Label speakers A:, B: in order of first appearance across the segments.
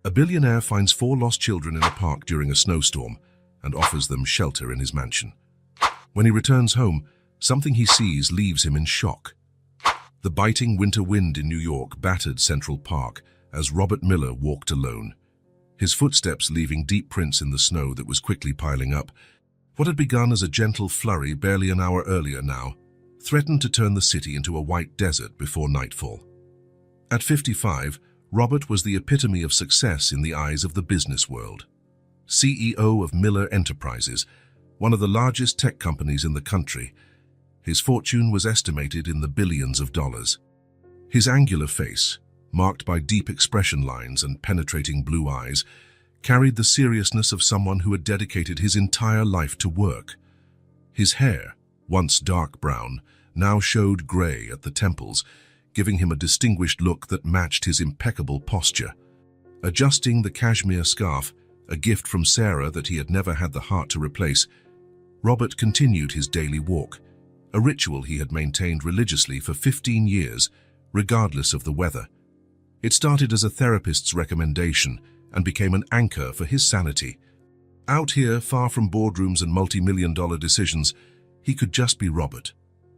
A: A billionaire finds 4 lost children in a park during a snowstorm and offers them shelter in his mansion. When he returns home, something he sees leaves him in shock. The biting winter wind in New York battered Central Park as Robert Miller walked alone, his footsteps leaving deep prints in the snow that was quickly piling up. What had begun as a gentle flurry barely an hour earlier now threatened to turn the city into a white desert before nightfall. At 55, Robert was the epitome of success in the eyes of the business world. CEO of Miller Enterprises, one of the largest tech companies in the country, his fortune was estimated in the billions of dollars. His angular face, marked by deep expression lines and penetrating blue eyes, carried the seriousness of someone who had dedicated his entire life to work. His hair, once dark brown, now showed gray at the temples, giving him a distinguished look that matched his impeccable posture. Adjusting the cashmere scarf, a gift from Sarah that he had never had the heart to replace, Robert continued his daily walk, a ritual he had maintained religiously for 15 years, regardless of the weather. It started as a therapist's recommendation and became an anchor for his sanity. Out here, far from boardrooms and multi-million-dollar decisions, he could just be Robert.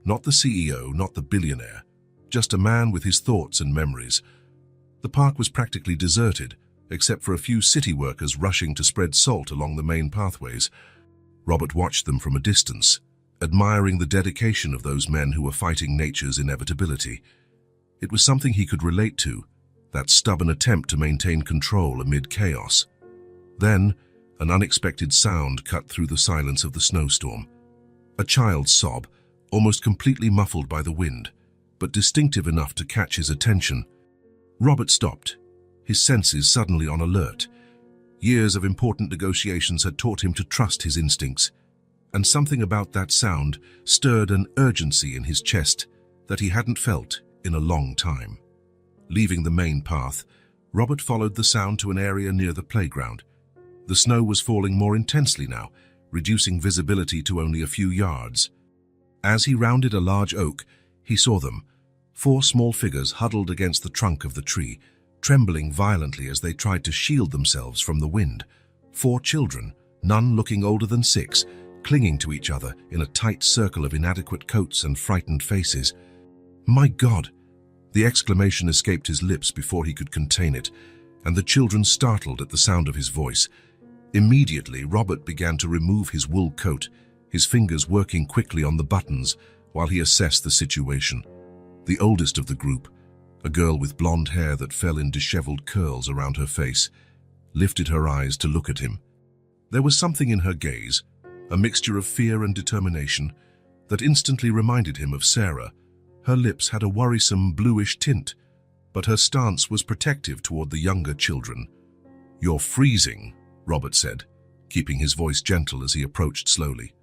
A: Not the CEO, not the billionaire, just a man with his thoughts and memories. The park was practically deserted, except for a few city workers rushing to spread salt along the main pathways. Robert watched them from a distance, admiring the dedication of those men who were fighting nature's inevitability. It was something he could relate to, that stubborn attempt to maintain control amid chaos. Then, an unexpected sound cut through the silence of the snowstorm. A child's sob, almost completely muffled by the wind, but distinctive enough to catch his attention. Robert stopped, his senses suddenly on alert. Years of important negotiations had taught him to trust his instincts, and something about that sound stirred an urgency in his chest that he hadn't felt in a long time. Leaving the main path, Robert followed the sound to an area near the playground. The snow was falling more intensely now, reducing visibility to only a few yards. As he rounded a large oak, he saw them, 4 small figures huddled against the trunk of the tree, trembling violently as they tried to shield themselves from the wind. 4 children, none looking older than 6, clinging to each other in a tight circle of inadequate coats and frightened faces. "My God!" The exclamation escaped his lips before he could contain it, and the children startled at the sound of his voice. Immediately, Robert began to remove his wool coat, his fingers working quickly on the buttons while he assessed the situation. The oldest of the group, a girl with blonde hair that fell in disheveled curls around her face, lifted her eyes to look at him. There was something in her gaze, a mixture of fear and determination, that instantly reminded him of Sarah. Her lips had a worrisome bluish tint, but her stance was protective toward the younger children. "You're freezing," Robert said, keeping his voice gentle as he approached slowly.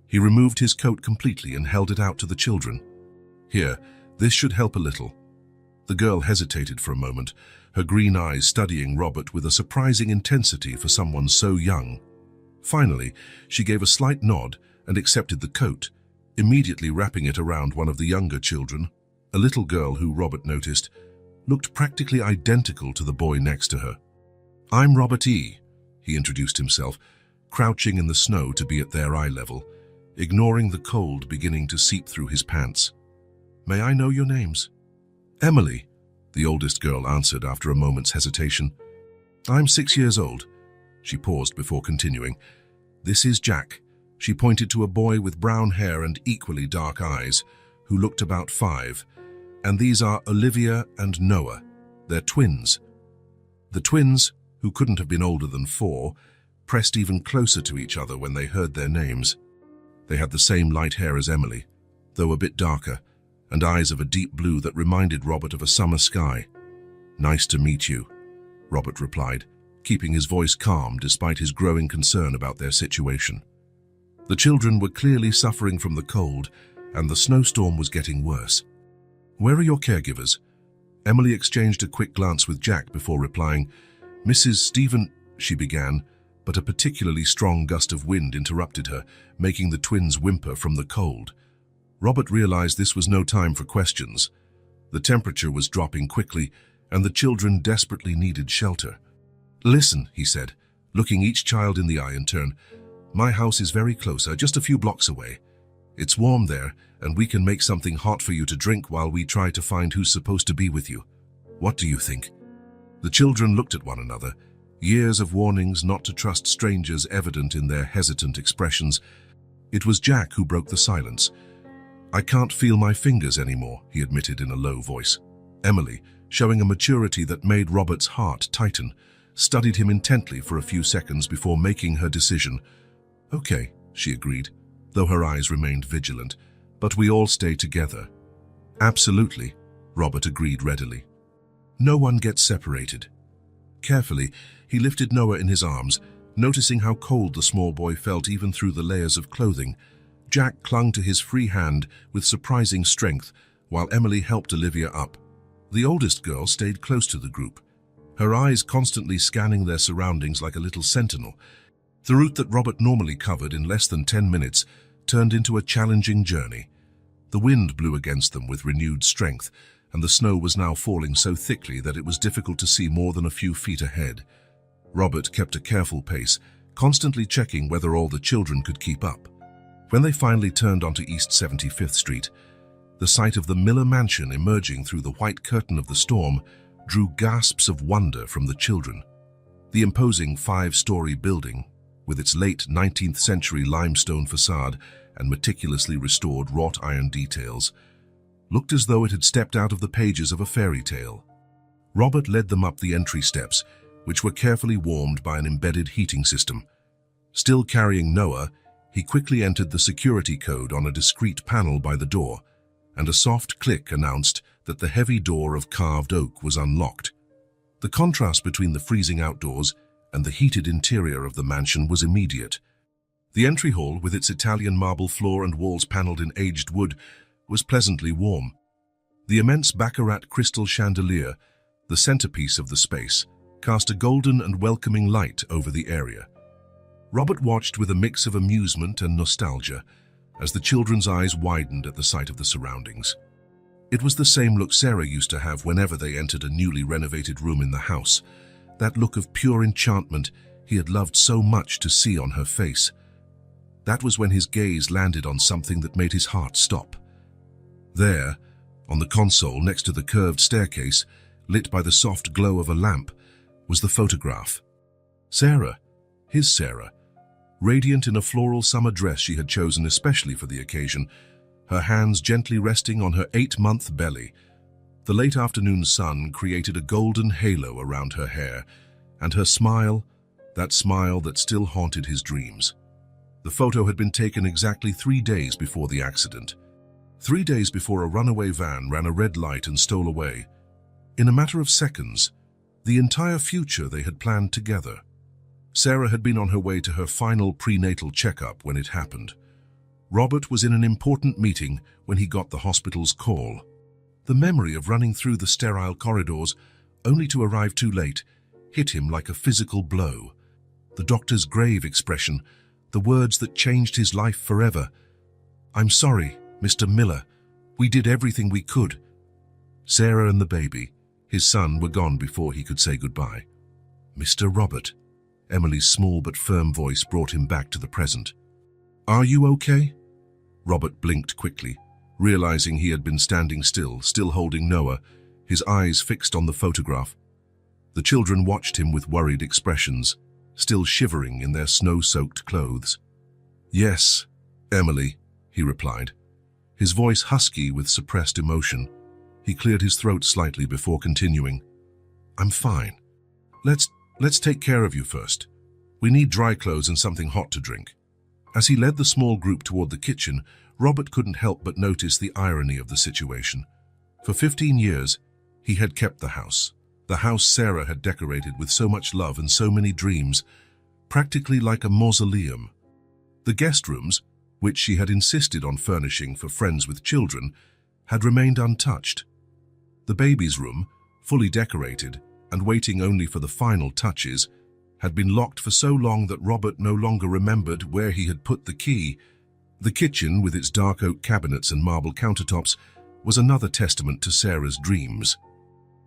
A: He removed his coat completely and held it out to the children. "Here, this should help a little." The girl hesitated for a moment, her green eyes studying Robert with a surprising intensity for someone so young. Finally, she gave a slight nod and accepted the coat, immediately wrapping it around one of the younger children, a little girl who, Robert noticed, looked practically identical to the boy next to her. "I'm Robert E.," he introduced himself, crouching in the snow to be at their eye level, ignoring the cold beginning to seep through his pants. "May I know your names?" "Emily," the oldest girl answered after a moment's hesitation. "I'm 6 years old." She paused before continuing. "This is Jack." She pointed to a boy with brown hair and equally dark eyes, who looked about 5. "And these are Olivia and Noah. They're twins." The twins, who couldn't have been older than 4, pressed even closer to each other when they heard their names. They had the same light hair as Emily, though a bit darker, and eyes of a deep blue that reminded Robert of a summer sky. "Nice to meet you," Robert replied, keeping his voice calm despite his growing concern about their situation. The children were clearly suffering from the cold, and the snowstorm was getting worse. "Where are your caregivers?" Emily exchanged a quick glance with Jack before replying. "Mrs. Stephen," she began, but a particularly strong gust of wind interrupted her, making the twins whimper from the cold. Robert realized this was no time for questions. The temperature was dropping quickly, and the children desperately needed shelter. "Listen," he said, looking each child in the eye in turn. "My house is very close, just a few blocks away. It's warm there, and we can make something hot for you to drink while we try to find who's supposed to be with you. What do you think?" The children looked at one another, years of warnings not to trust strangers evident in their hesitant expressions. It was Jack who broke the silence. "I can't feel my fingers anymore," he admitted in a low voice. Emily, showing a maturity that made Robert's heart tighten, studied him intently for a few seconds before making her decision. "Okay," she agreed, though her eyes remained vigilant. "But we all stay together." "Absolutely," Robert agreed readily. "No one gets separated." Carefully, he lifted Noah in his arms, noticing how cold the small boy felt even through the layers of clothing. Jack clung to his free hand with surprising strength, while Emily helped Olivia up. The oldest girl stayed close to the group, her eyes constantly scanning their surroundings like a little sentinel. The route that Robert normally covered in less than 10 minutes turned into a challenging journey. The wind blew against them with renewed strength, and the snow was now falling so thickly that it was difficult to see more than a few feet ahead. Robert kept a careful pace, constantly checking whether all the children could keep up. When they finally turned onto East 75th Street, the sight of the Miller mansion emerging through the white curtain of the storm drew gasps of wonder from the children. The imposing 5-story building, with its late 19th century limestone facade and meticulously restored wrought iron details, looked as though it had stepped out of the pages of a fairy tale. Robert led them up the entry steps, which were carefully warmed by an embedded heating system. Still carrying Noah, he quickly entered the security code on a discreet panel by the door, and a soft click announced that the heavy door of carved oak was unlocked. The contrast between the freezing outdoors and the heated interior of the mansion was immediate. The entry hall, with its Italian marble floor and walls paneled in aged wood, was pleasantly warm. The immense baccarat crystal chandelier, the centerpiece of the space, cast a golden and welcoming light over the area. Robert watched with a mix of amusement and nostalgia as the children's eyes widened at the sight of the surroundings. It was the same look Sarah used to have whenever they entered a newly renovated room in the house, that look of pure enchantment he had loved so much to see on her face. That was when his gaze landed on something that made his heart stop. There, on the console next to the curved staircase, lit by the soft glow of a lamp, was the photograph. Sarah, his Sarah, radiant in a floral summer dress she had chosen especially for the occasion, her hands gently resting on her 8-month belly. The late afternoon sun created a golden halo around her hair, and her smile, that smile that still haunted his dreams. The photo had been taken exactly 3 days before the accident. 3 days before a runaway van ran a red light and stole away. In a matter of seconds, the entire future they had planned together. Sarah had been on her way to her final prenatal checkup when it happened. Robert was in an important meeting when he got the hospital's call. The memory of running through the sterile corridors, only to arrive too late, hit him like a physical blow. The doctor's grave expression, the words that changed his life forever. "I'm sorry, Mr. Miller. We did everything we could." Sarah and the baby, his son, were gone before he could say goodbye. "Mr. Robert," Emily's small but firm voice brought him back to the present. "Are you okay?" Robert blinked quickly, realizing he had been standing still holding Noah, his eyes fixed on the photograph. The children watched him with worried expressions, still shivering in their snow-soaked clothes. "Yes, Emily," he replied, his voice husky with suppressed emotion. He cleared his throat slightly before continuing. "I'm fine. Let's take care of you first. We need dry clothes and something hot to drink." As he led the small group toward the kitchen, Robert couldn't help but notice the irony of the situation. For 15 years, he had kept the house Sarah had decorated with so much love and so many dreams, practically like a mausoleum. The guest rooms, which she had insisted on furnishing for friends with children, had remained untouched. The baby's room, fully decorated and waiting only for the final touches, had been locked for so long that Robert no longer remembered where he had put the key. The kitchen, with its dark oak cabinets and marble countertops, was another testament to Sarah's dreams.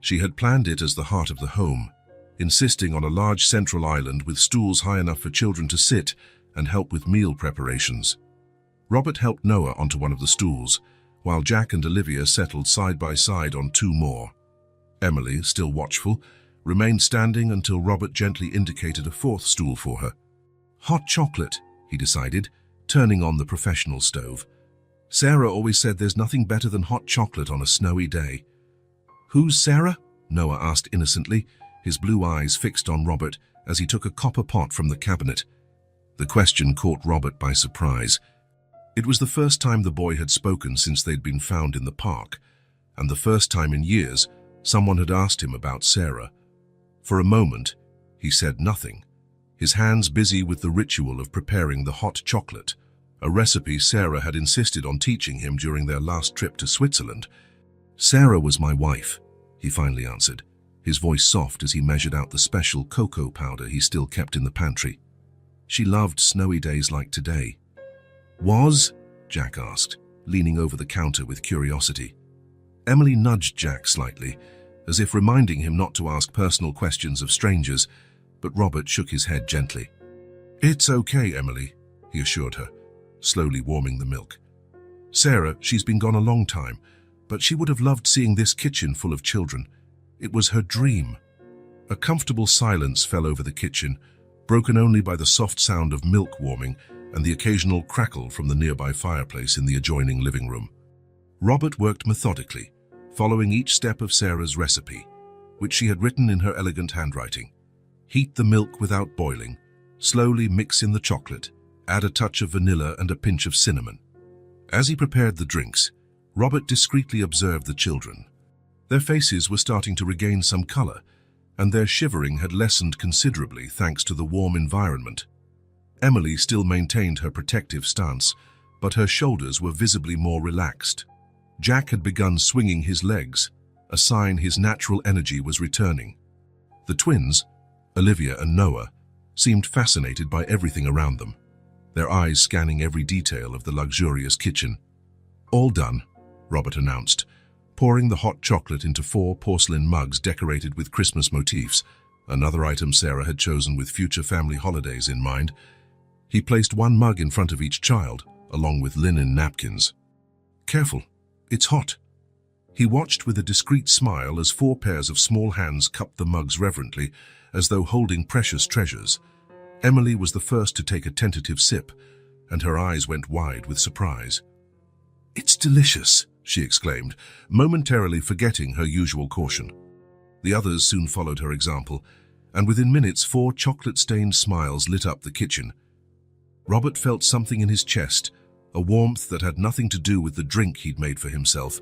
A: She had planned it as the heart of the home, insisting on a large central island with stools high enough for children to sit and help with meal preparations. Robert helped Noah onto one of the stools, while Jack and Olivia settled side by side on two more. Emily, still watchful, remained standing until Robert gently indicated a fourth stool for her. Hot chocolate, he decided, turning on the professional stove. Sarah always said there's nothing better than hot chocolate on a snowy day. Who's Sarah? Noah asked innocently, his blue eyes fixed on Robert as he took a copper pot from the cabinet. The question caught Robert by surprise. It was the first time the boy had spoken since they'd been found in the park, and the first time in years someone had asked him about Sarah. For a moment, he said nothing, his hands busy with the ritual of preparing the hot chocolate, a recipe Sarah had insisted on teaching him during their last trip to Switzerland. Sarah was my wife, he finally answered, his voice soft as he measured out the special cocoa powder he still kept in the pantry. She loved snowy days like today. Was? Jack asked, leaning over the counter with curiosity. Emily nudged Jack slightly, as if reminding him not to ask personal questions of strangers, but Robert shook his head gently. It's okay, Emily, he assured her, slowly warming the milk. Sarah, she's been gone a long time, but she would have loved seeing this kitchen full of children. It was her dream. A comfortable silence fell over the kitchen, broken only by the soft sound of milk warming and the occasional crackle from the nearby fireplace in the adjoining living room. Robert worked methodically, following each step of Sarah's recipe, which she had written in her elegant handwriting. Heat the milk without boiling, slowly mix in the chocolate, add a touch of vanilla and a pinch of cinnamon. As he prepared the drinks, Robert discreetly observed the children. Their faces were starting to regain some color, and their shivering had lessened considerably thanks to the warm environment. Emily still maintained her protective stance, but her shoulders were visibly more relaxed. Jack had begun swinging his legs, a sign his natural energy was returning. The twins, Olivia and Noah, seemed fascinated by everything around them, their eyes scanning every detail of the luxurious kitchen. All done, Robert announced, pouring the hot chocolate into 4 porcelain mugs decorated with Christmas motifs, another item Sarah had chosen with future family holidays in mind. He placed 1 mug in front of each child, along with linen napkins. Careful, it's hot. He watched with a discreet smile as 4 pairs of small hands cupped the mugs reverently, as though holding precious treasures. Emily was the first to take a tentative sip, and her eyes went wide with surprise. It's delicious, she exclaimed, momentarily forgetting her usual caution. The others soon followed her example, and within minutes 4 chocolate-stained smiles lit up the kitchen. Robert felt something in his chest, a warmth that had nothing to do with the drink he'd made for himself.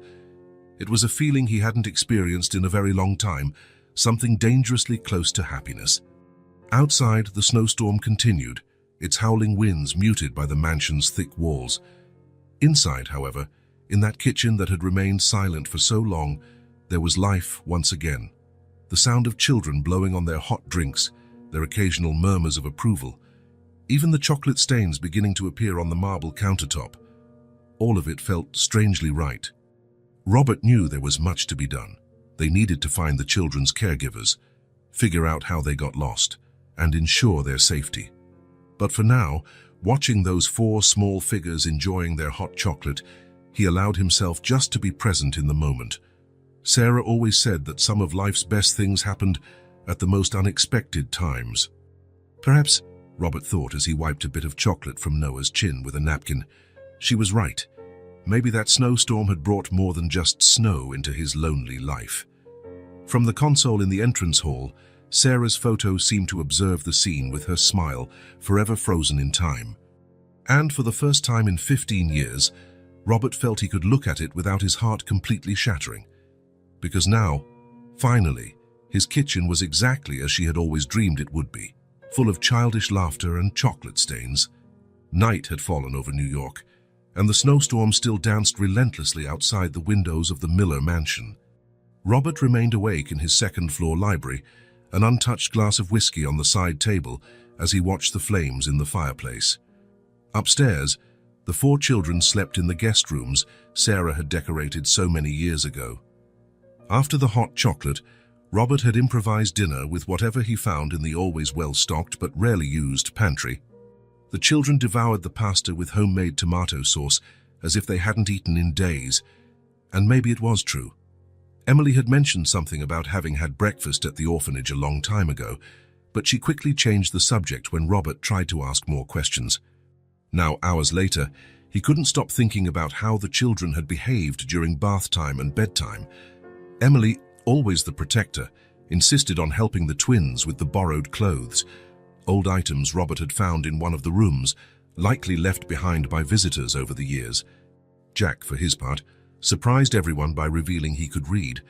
A: It was a feeling he hadn't experienced in a very long time, something dangerously close to happiness. Outside, the snowstorm continued, its howling winds muted by the mansion's thick walls. Inside, however, in that kitchen that had remained silent for so long, there was life once again. The sound of children blowing on their hot drinks, their occasional murmurs of approval, even the chocolate stains beginning to appear on the marble countertop. All of it felt strangely right. Robert knew there was much to be done. They needed to find the children's caregivers, figure out how they got lost, and ensure their safety. But for now, watching those 4 small figures enjoying their hot chocolate, he allowed himself just to be present in the moment. Sarah always said that some of life's best things happened at the most unexpected times. Perhaps, Robert thought as he wiped a bit of chocolate from Noah's chin with a napkin, she was right. Maybe that snowstorm had brought more than just snow into his lonely life. From the console in the entrance hall, Sarah's photo seemed to observe the scene with her smile, forever frozen in time. And for the first time in 15 years, Robert felt he could look at it without his heart completely shattering. Because now, finally, his kitchen was exactly as she had always dreamed it would be, full of childish laughter and chocolate stains. Night had fallen over New York, and the snowstorm still danced relentlessly outside the windows of the Miller mansion. Robert remained awake in his second-floor library, an untouched glass of whiskey on the side table as he watched the flames in the fireplace. Upstairs, the 4 children slept in the guest rooms Sarah had decorated so many years ago. After the hot chocolate, Robert had improvised dinner with whatever he found in the always well-stocked but rarely used pantry. The children devoured the pasta with homemade tomato sauce as if they hadn't eaten in days, and maybe it was true. Emily had mentioned something about having had breakfast at the orphanage a long time ago, but she quickly changed the subject when Robert tried to ask more questions. Now, hours later, he couldn't stop thinking about how the children had behaved during bath time and bedtime. Emily, always the protector, insisted on helping the twins with the borrowed clothes, old items Robert had found in one of the rooms, likely left behind by visitors over the years. Jack, for his part, surprised everyone by revealing he could read,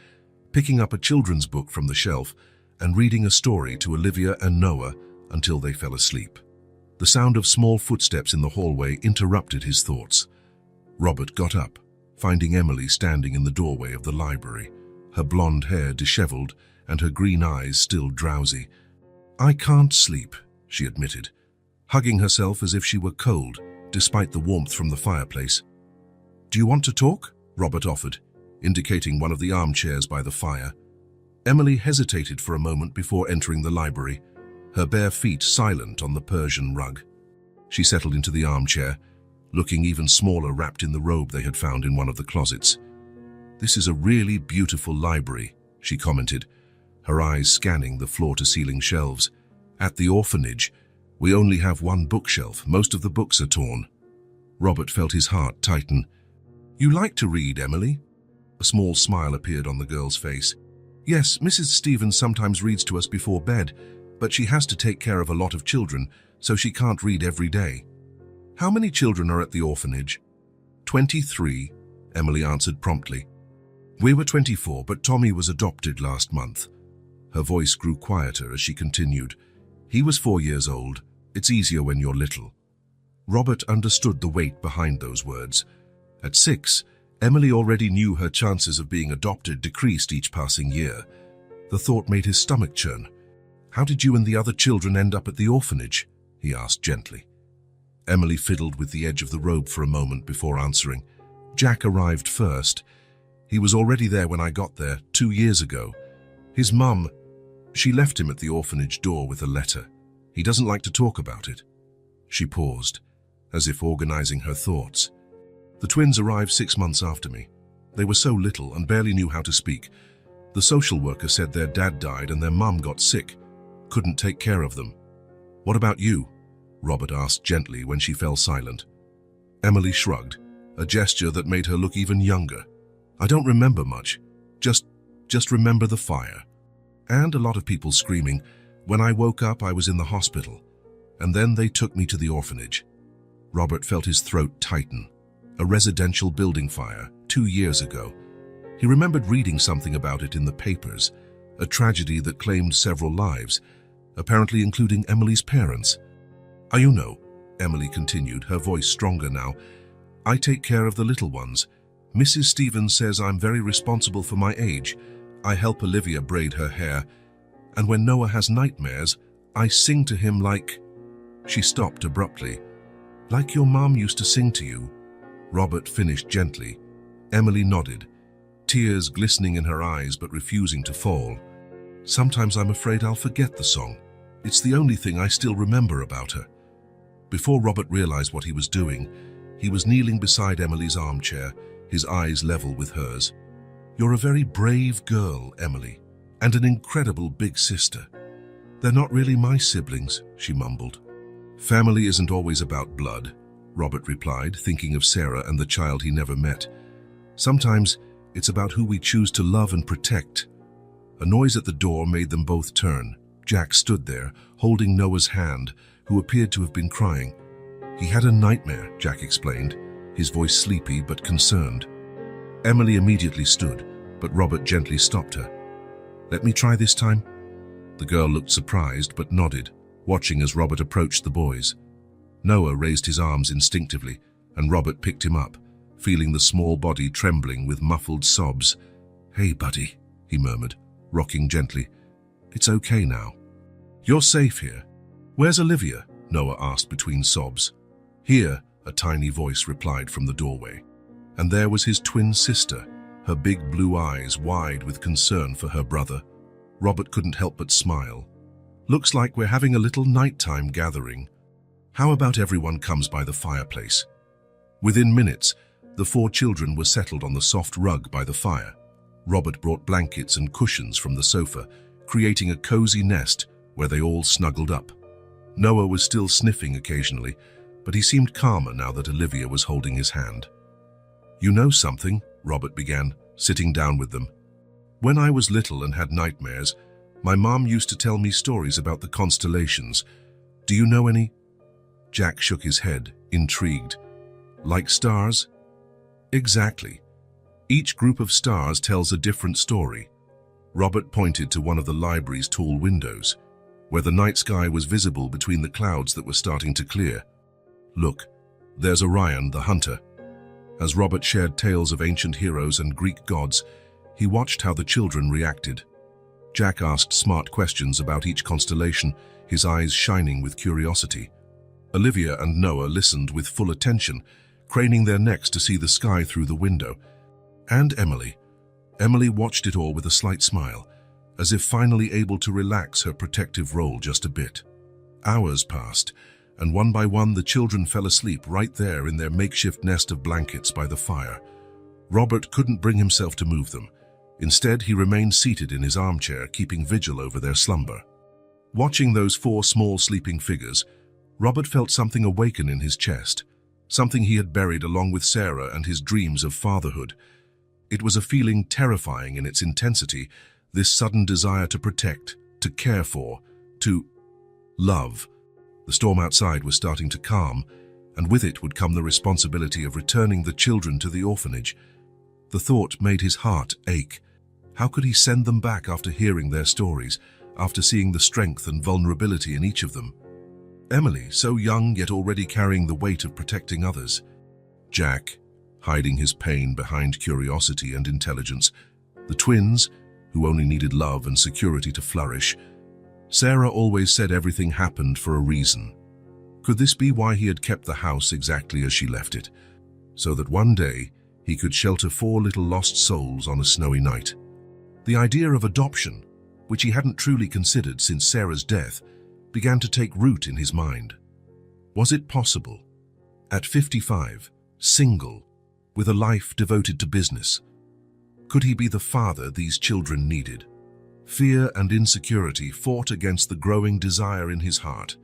A: picking up a children's book from the shelf and reading a story to Olivia and Noah until they fell asleep. The sound of small footsteps in the hallway interrupted his thoughts. Robert got up, finding Emily standing in the doorway of the library, her blonde hair disheveled and her green eyes still drowsy. "I can't sleep," she admitted, hugging herself as if she were cold, despite the warmth from the fireplace. "Do you want to talk?" Robert offered, indicating one of the armchairs by the fire. Emily hesitated for a moment before entering the library, her bare feet silent on the Persian rug. She settled into the armchair, looking even smaller wrapped in the robe they had found in one of the closets. "This is a really beautiful library," she commented, her eyes scanning the floor-to-ceiling shelves. "At the orphanage, we only have one bookshelf. Most of the books are torn." Robert felt his heart tighten. "You like to read, Emily?" A small smile appeared on the girl's face. "Yes, Mrs. Stevens sometimes reads to us before bed, but she has to take care of a lot of children, so she can't read every day." "How many children are at the orphanage?" 23, Emily answered promptly. "We were 24, but Tommy was adopted last month." Her voice grew quieter as she continued. "He was 4 years old. It's easier when you're little." Robert understood the weight behind those words. At 6, Emily already knew her chances of being adopted decreased each passing year. The thought made his stomach churn. "How did you and the other children end up at the orphanage?" he asked gently. Emily fiddled with the edge of the robe for a moment before answering. "Jack arrived first. He was already there when I got there 2 years ago. His mum, she left him at the orphanage door with a letter. He doesn't like to talk about it." She paused, as if organizing her thoughts. "The twins arrived 6 months after me. They were so little and barely knew how to speak. The social worker said their dad died and their mum got sick. Couldn't take care of them." "What about you?" Robert asked gently when she fell silent. Emily shrugged, a gesture that made her look even younger. "I don't remember much. Just remember the fire. And a lot of people screaming. When I woke up, I was in the hospital. And then they took me to the orphanage." Robert felt his throat tighten. A residential building fire, 2 years ago. He remembered reading something about it in the papers, a tragedy that claimed several lives, apparently including Emily's parents. You know," Emily continued, her voice stronger now, "I take care of the little ones. Mrs. Stevens says I'm very responsible for my age. I help Olivia braid her hair, and when Noah has nightmares, I sing to him like—" She stopped abruptly. "Like your mom used to sing to you." Robert finished gently. Emily nodded, tears glistening in her eyes but refusing to fall. "Sometimes I'm afraid I'll forget the song. It's the only thing I still remember about her." Before Robert realized what he was doing, he was kneeling beside Emily's armchair, his eyes level with hers. "You're a very brave girl, Emily, and an incredible big sister." "They're not really my siblings," she mumbled. "Family isn't always about blood," Robert replied, thinking of Sarah and the child he never met. "Sometimes it's about who we choose to love and protect." A noise at the door made them both turn. Jack stood there, holding Noah's hand, who appeared to have been crying. "He had a nightmare," Jack explained, his voice sleepy but concerned. Emily immediately stood, but Robert gently stopped her. "Let me try this time?" The girl looked surprised but nodded, watching as Robert approached the boys. Noah raised his arms instinctively, and Robert picked him up, feeling the small body trembling with muffled sobs. "Hey, buddy," he murmured, rocking gently. "It's okay now. You're safe here." "Where's Olivia?" Noah asked between sobs. "Here," a tiny voice replied from the doorway. And there was his twin sister, her big blue eyes wide with concern for her brother. Robert couldn't help but smile. Looks like we're having a little nighttime gathering. How about everyone comes by the fireplace? Within minutes, the 4 children were settled on the soft rug by the fire. Robert brought blankets and cushions from the sofa, creating a cozy nest where they all snuggled up. Noah was still sniffing occasionally, but he seemed calmer now that Olivia was holding his hand. "You know something?" Robert began, sitting down with them. "When I was little and had nightmares, my mom used to tell me stories about the constellations. Do you know any?" Jack shook his head, intrigued. "Like stars?" "Exactly. Each group of stars tells a different story." Robert pointed to one of the library's tall windows, where the night sky was visible between the clouds that were starting to clear. "Look, there's Orion, the hunter." As Robert shared tales of ancient heroes and Greek gods, he watched how the children reacted. Jack asked smart questions about each constellation, his eyes shining with curiosity. Olivia and Noah listened with full attention, craning their necks to see the sky through the window. And Emily. Emily watched it all with a slight smile, as if finally able to relax her protective role just a bit. Hours passed, and one by one the children fell asleep right there in their makeshift nest of blankets by the fire. Robert couldn't bring himself to move them. Instead, he remained seated in his armchair, keeping vigil over their slumber. Watching those 4 small sleeping figures, Robert felt something awaken in his chest, something he had buried along with Sarah and his dreams of fatherhood. It was a feeling terrifying in its intensity, this sudden desire to protect, to care for, to love. The storm outside was starting to calm, and with it would come the responsibility of returning the children to the orphanage. The thought made his heart ache. How could he send them back after hearing their stories, after seeing the strength and vulnerability in each of them? Emily, so young yet already carrying the weight of protecting others. Jack, hiding his pain behind curiosity and intelligence. The twins, who only needed love and security to flourish. Sarah always said everything happened for a reason. Could this be why he had kept the house exactly as she left it, so that one day he could shelter 4 little lost souls on a snowy night? The idea of adoption, which he hadn't truly considered since Sarah's death, began to take root in his mind. Was it possible? At 55, single, with a life devoted to business, could he be the father these children needed? Fear and insecurity fought against the growing desire in his heart.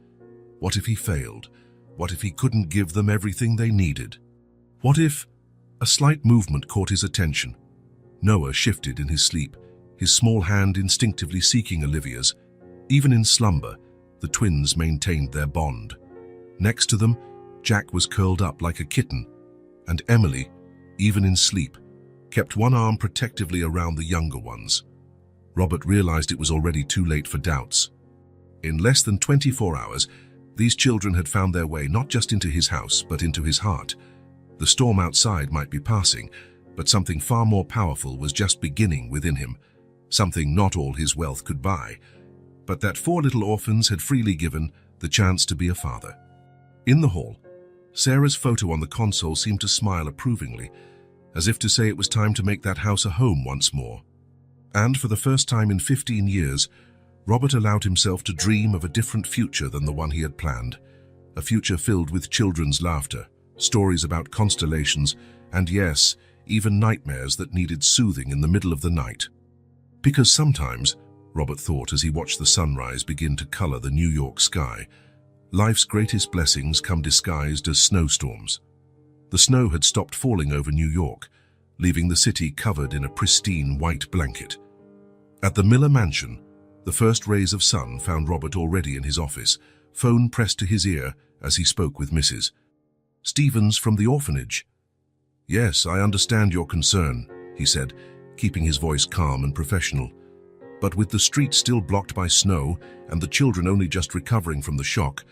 A: What if he failed? What if he couldn't give them everything they needed? What if... A slight movement caught his attention. Noah shifted in his sleep, his small hand instinctively seeking Olivia's. Even in slumber, the twins maintained their bond. Next to them, Jack was curled up like a kitten, and Emily, even in sleep, kept one arm protectively around the younger ones. Robert realized it was already too late for doubts. In less than 24 hours, these children had found their way not just into his house, but into his heart. The storm outside might be passing, but something far more powerful was just beginning within him, something not all his wealth could buy, but that 4 little orphans had freely given the chance to be a father. In the hall, Sarah's photo on the console seemed to smile approvingly, as if to say it was time to make that house a home once more. And for the first time in 15 years, Robert allowed himself to dream of a different future than the one he had planned, a future filled with children's laughter, stories about constellations, and yes, even nightmares that needed soothing in the middle of the night. Because sometimes, Robert thought as he watched the sunrise begin to color the New York sky, life's greatest blessings come disguised as snowstorms. The snow had stopped falling over New York, leaving the city covered in a pristine white blanket. At the Miller mansion, the first rays of sun found Robert already in his office, phone pressed to his ear as he spoke with Mrs. Stevens from the orphanage. "Yes, I understand your concern," he said, keeping his voice calm and professional. "But with the streets still blocked by snow and the children only just recovering from the shock,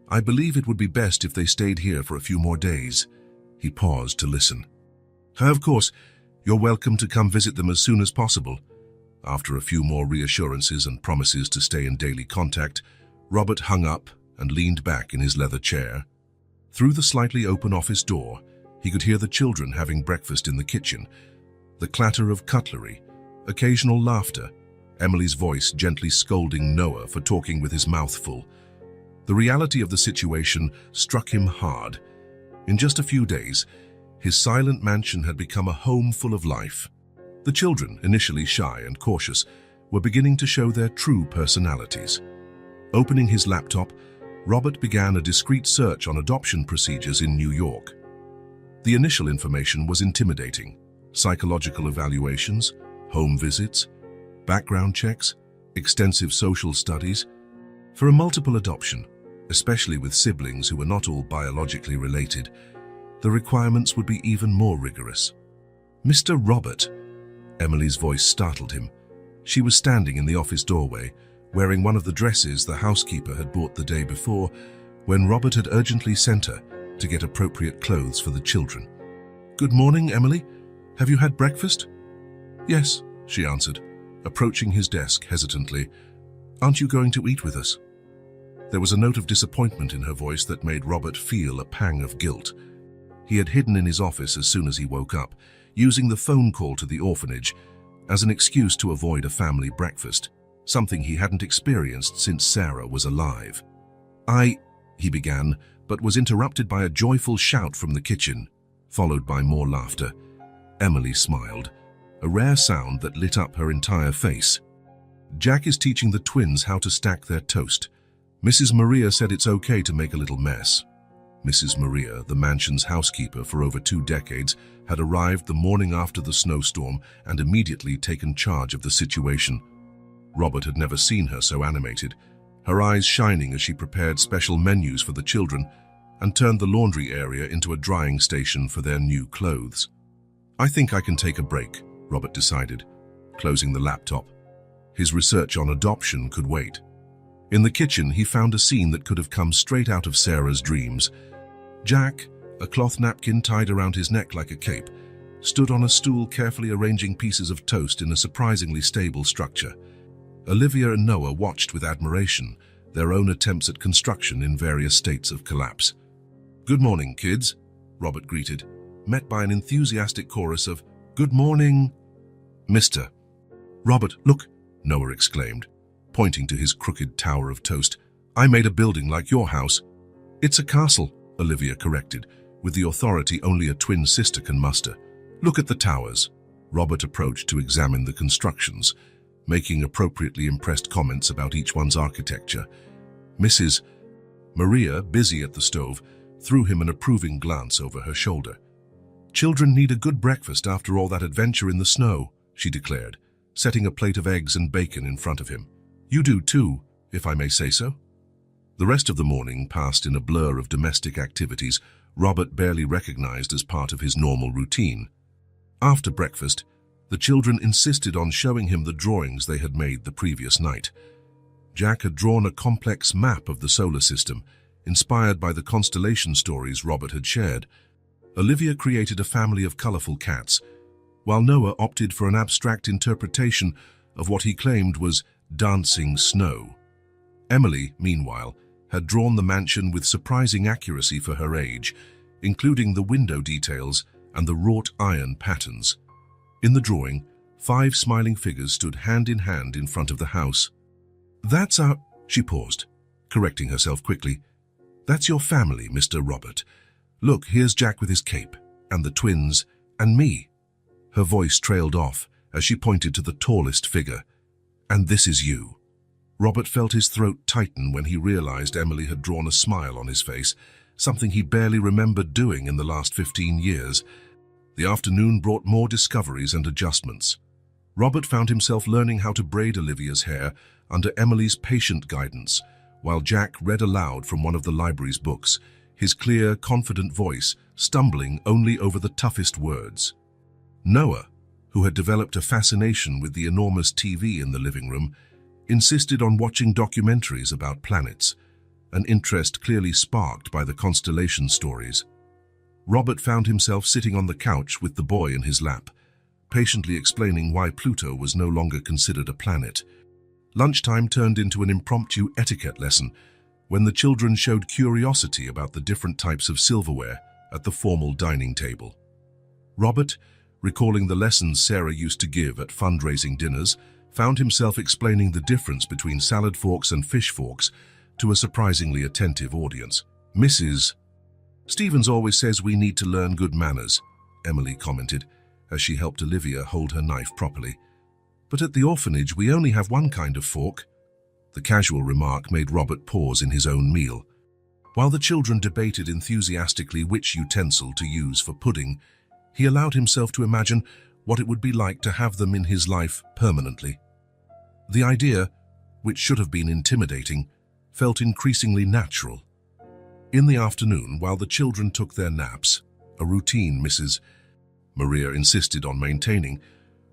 A: I believe it would be best if they stayed here for a few more days." He paused to listen. "Of course, you're welcome to come visit them as soon as possible." After a few more reassurances and promises to stay in daily contact, Robert hung up and leaned back in his leather chair. Through the slightly open office door, he could hear the children having breakfast in the kitchen, the clatter of cutlery, occasional laughter, Emily's voice gently scolding Noah for talking with his mouth full. The reality of the situation struck him hard. In just a few days, his silent mansion had become a home full of life. The children, initially shy and cautious, were beginning to show their true personalities. Opening his laptop, Robert began a discreet search on adoption procedures in New York. The initial information was intimidating: psychological evaluations, home visits, background checks, extensive social studies. For a multiple adoption, especially with siblings who were not all biologically related, the requirements would be even more rigorous. "Mr. Robert," Emily's voice startled him. She was standing in the office doorway, wearing one of the dresses the housekeeper had bought the day before, when Robert had urgently sent her to get appropriate clothes for the children. "Good morning, Emily. Have you had breakfast?" "Yes," she answered, approaching his desk hesitantly. "Aren't you going to eat with us?" There was a note of disappointment in her voice that made Robert feel a pang of guilt. He had hidden in his office as soon as he woke up, using the phone call to the orphanage as an excuse to avoid a family breakfast, something he hadn't experienced since Sarah was alive. He began, but was interrupted by a joyful shout from the kitchen, followed by more laughter. Emily smiled, a rare sound that lit up her entire face. "Jack is teaching the twins how to stack their toast. Mrs. Maria said it's okay to make a little mess." Mrs. Maria, the mansion's housekeeper for over 2 decades, had arrived the morning after the snowstorm and immediately taken charge of the situation. Robert had never seen her so animated, her eyes shining as she prepared special menus for the children and turned the laundry area into a drying station for their new clothes. "I think I can take a break," Robert decided, closing the laptop. His research on adoption could wait. In the kitchen, he found a scene that could have come straight out of Sarah's dreams. Jack, a cloth napkin tied around his neck like a cape, stood on a stool carefully arranging pieces of toast in a surprisingly stable structure. Olivia and Noah watched with admiration, their own attempts at construction in various states of collapse. "Good morning, kids," Robert greeted, met by an enthusiastic chorus of "Good morning, Mr." "Robert, look," Noah exclaimed, pointing to his crooked tower of toast. "I made a building like your house." "It's a castle," Olivia corrected, with the authority only a twin sister can muster. "Look at the towers." Robert approached to examine the constructions, making appropriately impressed comments about each one's architecture. Mrs. Maria, busy at the stove, threw him an approving glance over her shoulder. "Children need a good breakfast after all that adventure in the snow," she declared, setting a plate of eggs and bacon in front of him. "You do too, if I may say so." The rest of the morning passed in a blur of domestic activities Robert barely recognized as part of his normal routine. After breakfast, the children insisted on showing him the drawings they had made the previous night. Jack had drawn a complex map of the solar system, inspired by the constellation stories Robert had shared. Olivia created a family of colorful cats, while Noah opted for an abstract interpretation of what he claimed was dancing snow. Emily, meanwhile, had drawn the mansion with surprising accuracy for her age, including the window details and the wrought iron patterns. In the drawing, 5 smiling figures stood hand in hand in front of the house. "That's our—" She paused, correcting herself quickly. "That's your family, Mr. Robert. Look, here's Jack with his cape, and the twins, and me." Her voice trailed off as she pointed to the tallest figure. "And this is you." Robert felt his throat tighten when he realized Emily had drawn a smile on his face, something he barely remembered doing in the last 15 years. The afternoon brought more discoveries and adjustments. Robert found himself learning how to braid Olivia's hair under Emily's patient guidance, while Jack read aloud from one of the library's books, his clear, confident voice stumbling only over the toughest words. Noah, who had developed a fascination with the enormous TV in the living room, insisted on watching documentaries about planets, an interest clearly sparked by the constellation stories. Robert found himself sitting on the couch with the boy in his lap, patiently explaining why Pluto was no longer considered a planet. Lunchtime turned into an impromptu etiquette lesson when the children showed curiosity about the different types of silverware at the formal dining table. Robert, recalling the lessons Sarah used to give at fundraising dinners, found himself explaining the difference between salad forks and fish forks to a surprisingly attentive audience. "Mrs. Stevens always says we need to learn good manners," Emily commented as she helped Olivia hold her knife properly. "But at the orphanage, we only have one kind of fork." The casual remark made Robert pause in his own meal. While the children debated enthusiastically which utensil to use for pudding, he allowed himself to imagine what it would be like to have them in his life permanently. The idea, which should have been intimidating, felt increasingly natural. In the afternoon, while the children took their naps, a routine Mrs. Maria insisted on maintaining,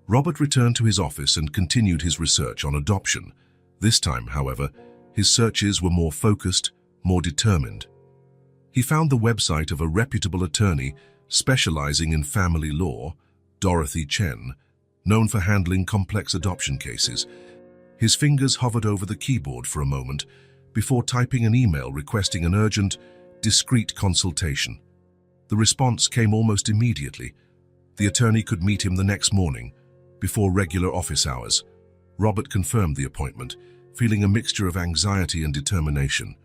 A: Robert returned to his office and continued his research on adoption. This time, however, his searches were more focused, more determined. He found the website of a reputable attorney specializing in family law, Dorothy Chen, known for handling complex adoption cases. His fingers hovered over the keyboard for a moment before typing an email requesting an urgent, discreet consultation. The response came almost immediately. The attorney could meet him the next morning, before regular office hours. Robert confirmed the appointment, feeling a mixture of anxiety and determination.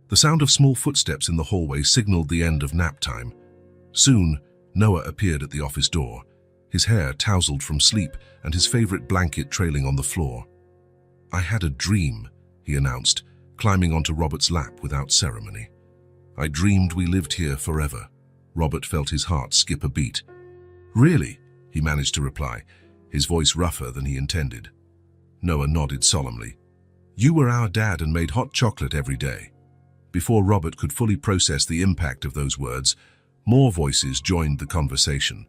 A: The sound of small footsteps in the hallway signaled the end of nap time. Soon, Noah appeared at the office door, his hair tousled from sleep and his favorite blanket trailing on the floor. "I had a dream," he announced, climbing onto Robert's lap without ceremony. "I dreamed we lived here forever." Robert felt his heart skip a beat. "Really?" he managed to reply, his voice rougher than he intended. Noah nodded solemnly. "You were our dad and made hot chocolate every day." Before Robert could fully process the impact of those words, more voices joined the conversation.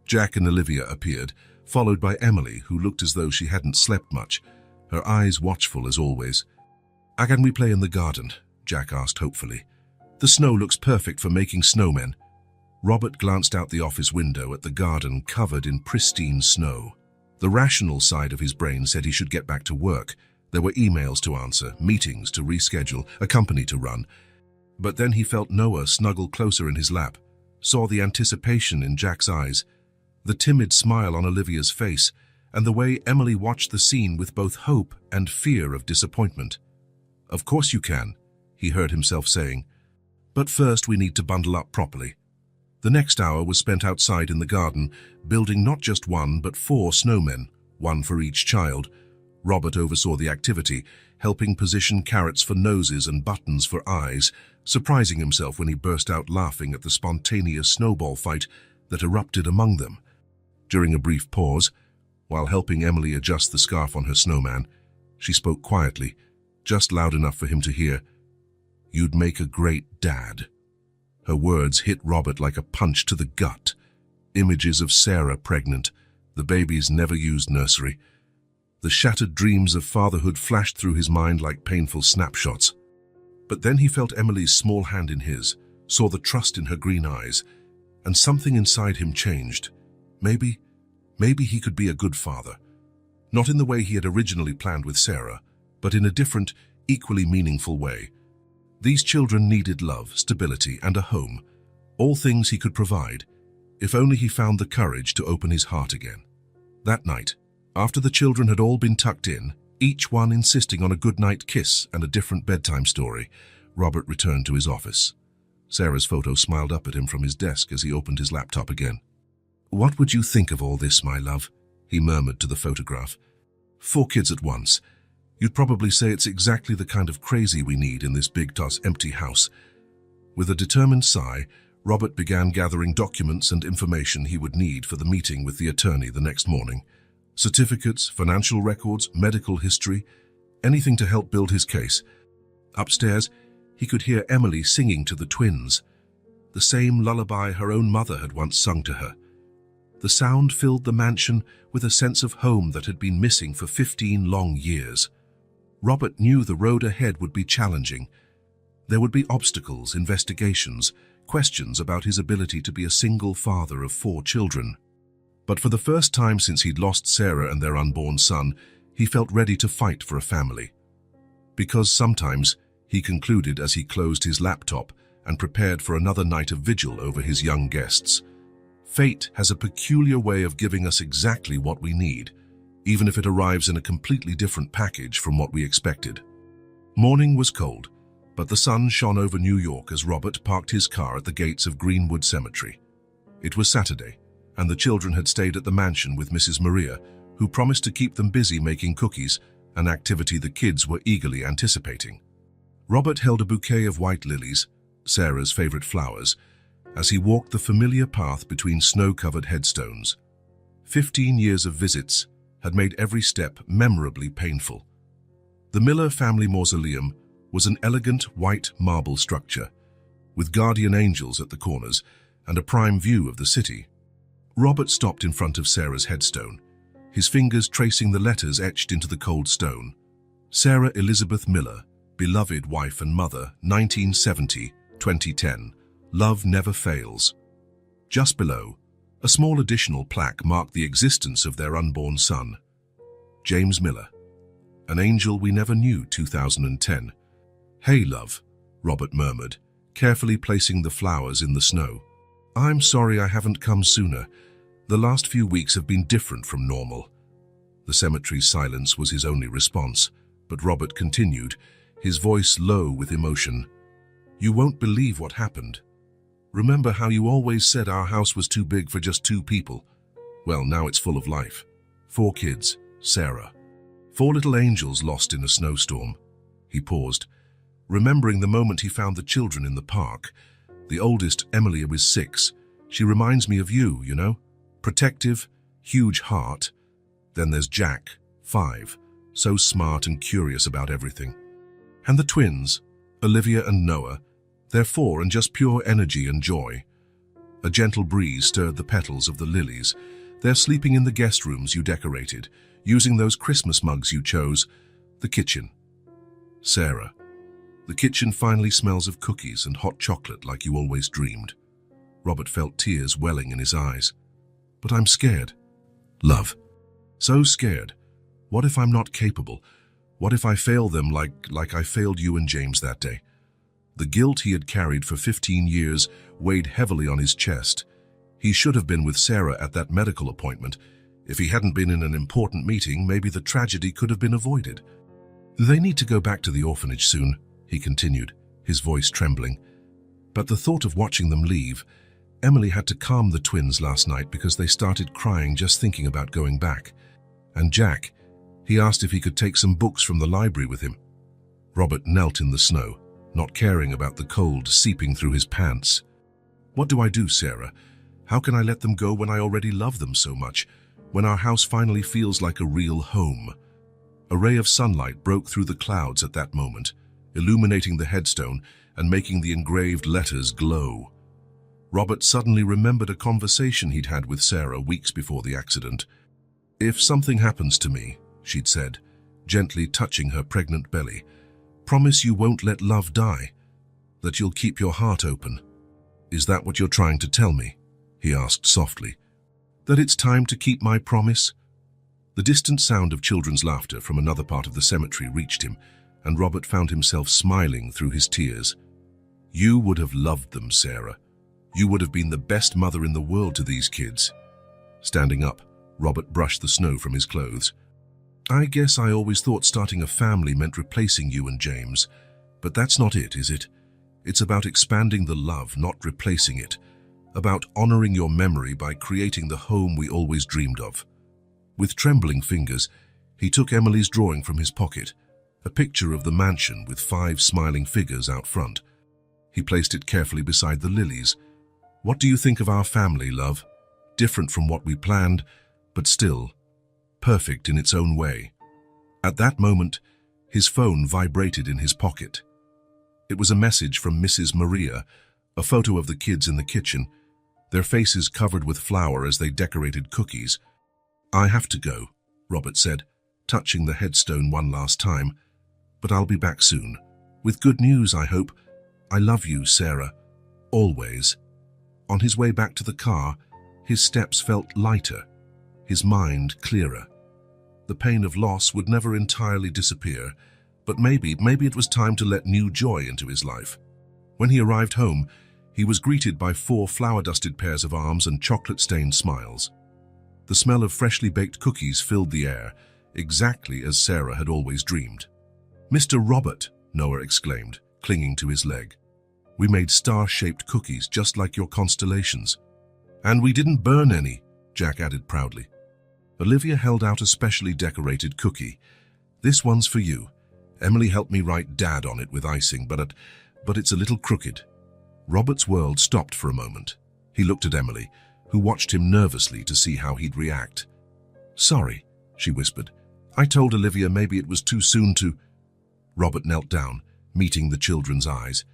A: Jack and Olivia appeared, followed by Emily, who looked as though she hadn't slept much, her eyes watchful as always. "Can we play in the garden?" Jack asked hopefully. "The snow looks perfect for making snowmen." Robert glanced out the office window at the garden covered in pristine snow. The rational side of his brain said he should get back to work. There were emails to answer, meetings to reschedule, a company to run. But then he felt Noah snuggle closer in his lap, saw the anticipation in Jack's eyes, the timid smile on Olivia's face, and the way Emily watched the scene with both hope and fear of disappointment. "Of course you can," he heard himself saying. "But first we need to bundle up properly." The next hour was spent outside in the garden, building not just one but 4 snowmen, one for each child. Robert oversaw the activity, helping position carrots for noses and buttons for eyes, surprising himself when he burst out laughing at the spontaneous snowball fight that erupted among them. During a brief pause, while helping Emily adjust the scarf on her snowman, she spoke quietly, just loud enough for him to hear, "You'd make a great dad." Her words hit Robert like a punch to the gut. Images of Sarah pregnant, the baby's never-used nursery. The shattered dreams of fatherhood flashed through his mind like painful snapshots. But then he felt Emily's small hand in his, saw the trust in her green eyes, and something inside him changed. Maybe he could be a good father. Not in the way he had originally planned with Sarah, but in a different, equally meaningful way. These children needed love, stability, and a home, all things he could provide, if only he found the courage to open his heart again. That night, after the children had all been tucked in, each one insisting on a goodnight kiss and a different bedtime story, Robert returned to his office. Sarah's photo smiled up at him from his desk as he opened his laptop again. "What would you think of all this, my love?" he murmured to the photograph. "4 kids at once. You'd probably say it's exactly the kind of crazy we need in this big toss empty house." With a determined sigh, Robert began gathering documents and information he would need for the meeting with the attorney the next morning. Certificates, financial records, medical history, anything to help build his case. Upstairs, he could hear Emily singing to the twins, the same lullaby her own mother had once sung to her. The sound filled the mansion with a sense of home that had been missing for 15 long years. Robert knew the road ahead would be challenging. There would be obstacles, investigations, questions about his ability to be a single father of 4 children. But for the first time since he'd lost Sarah and their unborn son, he felt ready to fight for a family. Because sometimes, he concluded as he closed his laptop and prepared for another night of vigil over his young guests, fate has a peculiar way of giving us exactly what we need, even if it arrives in a completely different package from what we expected. Morning was cold, but the sun shone over New York as Robert parked his car at the gates of Greenwood Cemetery. It was Saturday, and the children had stayed at the mansion with Mrs. Maria, who promised to keep them busy making cookies, an activity the kids were eagerly anticipating. Robert held a bouquet of white lilies, Sarah's favorite flowers, as he walked the familiar path between snow-covered headstones. 15 years of visits had made every step memorably painful. The Miller family mausoleum was an elegant white marble structure, with guardian angels at the corners and a prime view of the city. Robert stopped in front of Sarah's headstone, his fingers tracing the letters etched into the cold stone. Sarah Elizabeth Miller, beloved wife and mother, 1970-2010, love never fails. Just below, a small additional plaque marked the existence of their unborn son, James Miller, an angel we never knew, 2010. "Hey, love," Robert murmured, carefully placing the flowers in the snow. "I'm sorry I haven't come sooner. The last few weeks have been different from normal." The cemetery's silence was his only response, but Robert continued, his voice low with emotion. "You won't believe what happened. Remember how you always said our house was too big for just 2 people? Well, now it's full of life. 4 kids, Sarah. 4 little angels lost in a snowstorm." He paused, remembering the moment he found the children in the park. "The oldest, Emily, was 6. She reminds me of you, you know? Protective, huge heart. Then there's Jack, 5, so smart and curious about everything. And the twins, Olivia and Noah, they're 4 and just pure energy and joy." A gentle breeze stirred the petals of the lilies. "They're sleeping in the guest rooms you decorated, using those Christmas mugs you chose. The kitchen." Sarah, "The kitchen finally smells of cookies and hot chocolate like you always dreamed." Robert felt tears welling in his eyes. "But I'm scared." "Love. So scared. What if I'm not capable? What if I fail them like I failed you and James that day?" The guilt he had carried for 15 years weighed heavily on his chest. He should have been with Sarah at that medical appointment. If he hadn't been in an important meeting, maybe the tragedy could have been avoided. "They need to go back to the orphanage soon," he continued, his voice trembling. But the thought of watching them leave, Emily had to calm the twins last night because they started crying just thinking about going back. And Jack, he asked if he could take some books from the library with him. Robert knelt in the snow, not caring about the cold seeping through his pants. "What do I do, Sarah? How can I let them go when I already love them so much, when our house finally feels like a real home?" A ray of sunlight broke through the clouds at that moment, illuminating the headstone and making the engraved letters glow. Robert suddenly remembered a conversation he'd had with Sarah weeks before the accident. "If something happens to me," she'd said, gently touching her pregnant belly, "promise you won't let love die, that you'll keep your heart open." "Is that what you're trying to tell me?" he asked softly. "That it's time to keep my promise?" The distant sound of children's laughter from another part of the cemetery reached him, and Robert found himself smiling through his tears. "You would have loved them, Sarah. You would have been the best mother in the world to these kids." Standing up, Robert brushed the snow from his clothes. "I guess I always thought starting a family meant replacing you and James. But that's not it, is it? It's about expanding the love, not replacing it. About honoring your memory by creating the home we always dreamed of." With trembling fingers, he took Emily's drawing from his pocket, a picture of the mansion with 5 smiling figures out front. He placed it carefully beside the lilies. "What do you think of our family, love? Different from what we planned, but still perfect in its own way." At that moment, his phone vibrated in his pocket. It was a message from Mrs. Maria, a photo of the kids in the kitchen, their faces covered with flour as they decorated cookies. "I have to go," Robert said, touching the headstone one last time. "But I'll be back soon. With good news, I hope. I love you, Sarah. Always." On his way back to the car, his steps felt lighter, his mind clearer. The pain of loss would never entirely disappear, but maybe it was time to let new joy into his life. When he arrived home, he was greeted by 4 flour-dusted pairs of arms and chocolate-stained smiles. The smell of freshly baked cookies filled the air, exactly as Sarah had always dreamed. "Mr. Robert," Noah exclaimed, clinging to his leg. "We made star-shaped cookies just like your constellations." "And we didn't burn any," Jack added proudly. Olivia held out a specially decorated cookie. "This one's for you. Emily helped me write Dad on it with icing, but it's a little crooked." Robert's world stopped for a moment. He looked at Emily, who watched him nervously to see how he'd react. "Sorry," she whispered. "I told Olivia maybe it was too soon to—" Robert knelt down, meeting the children's eyes.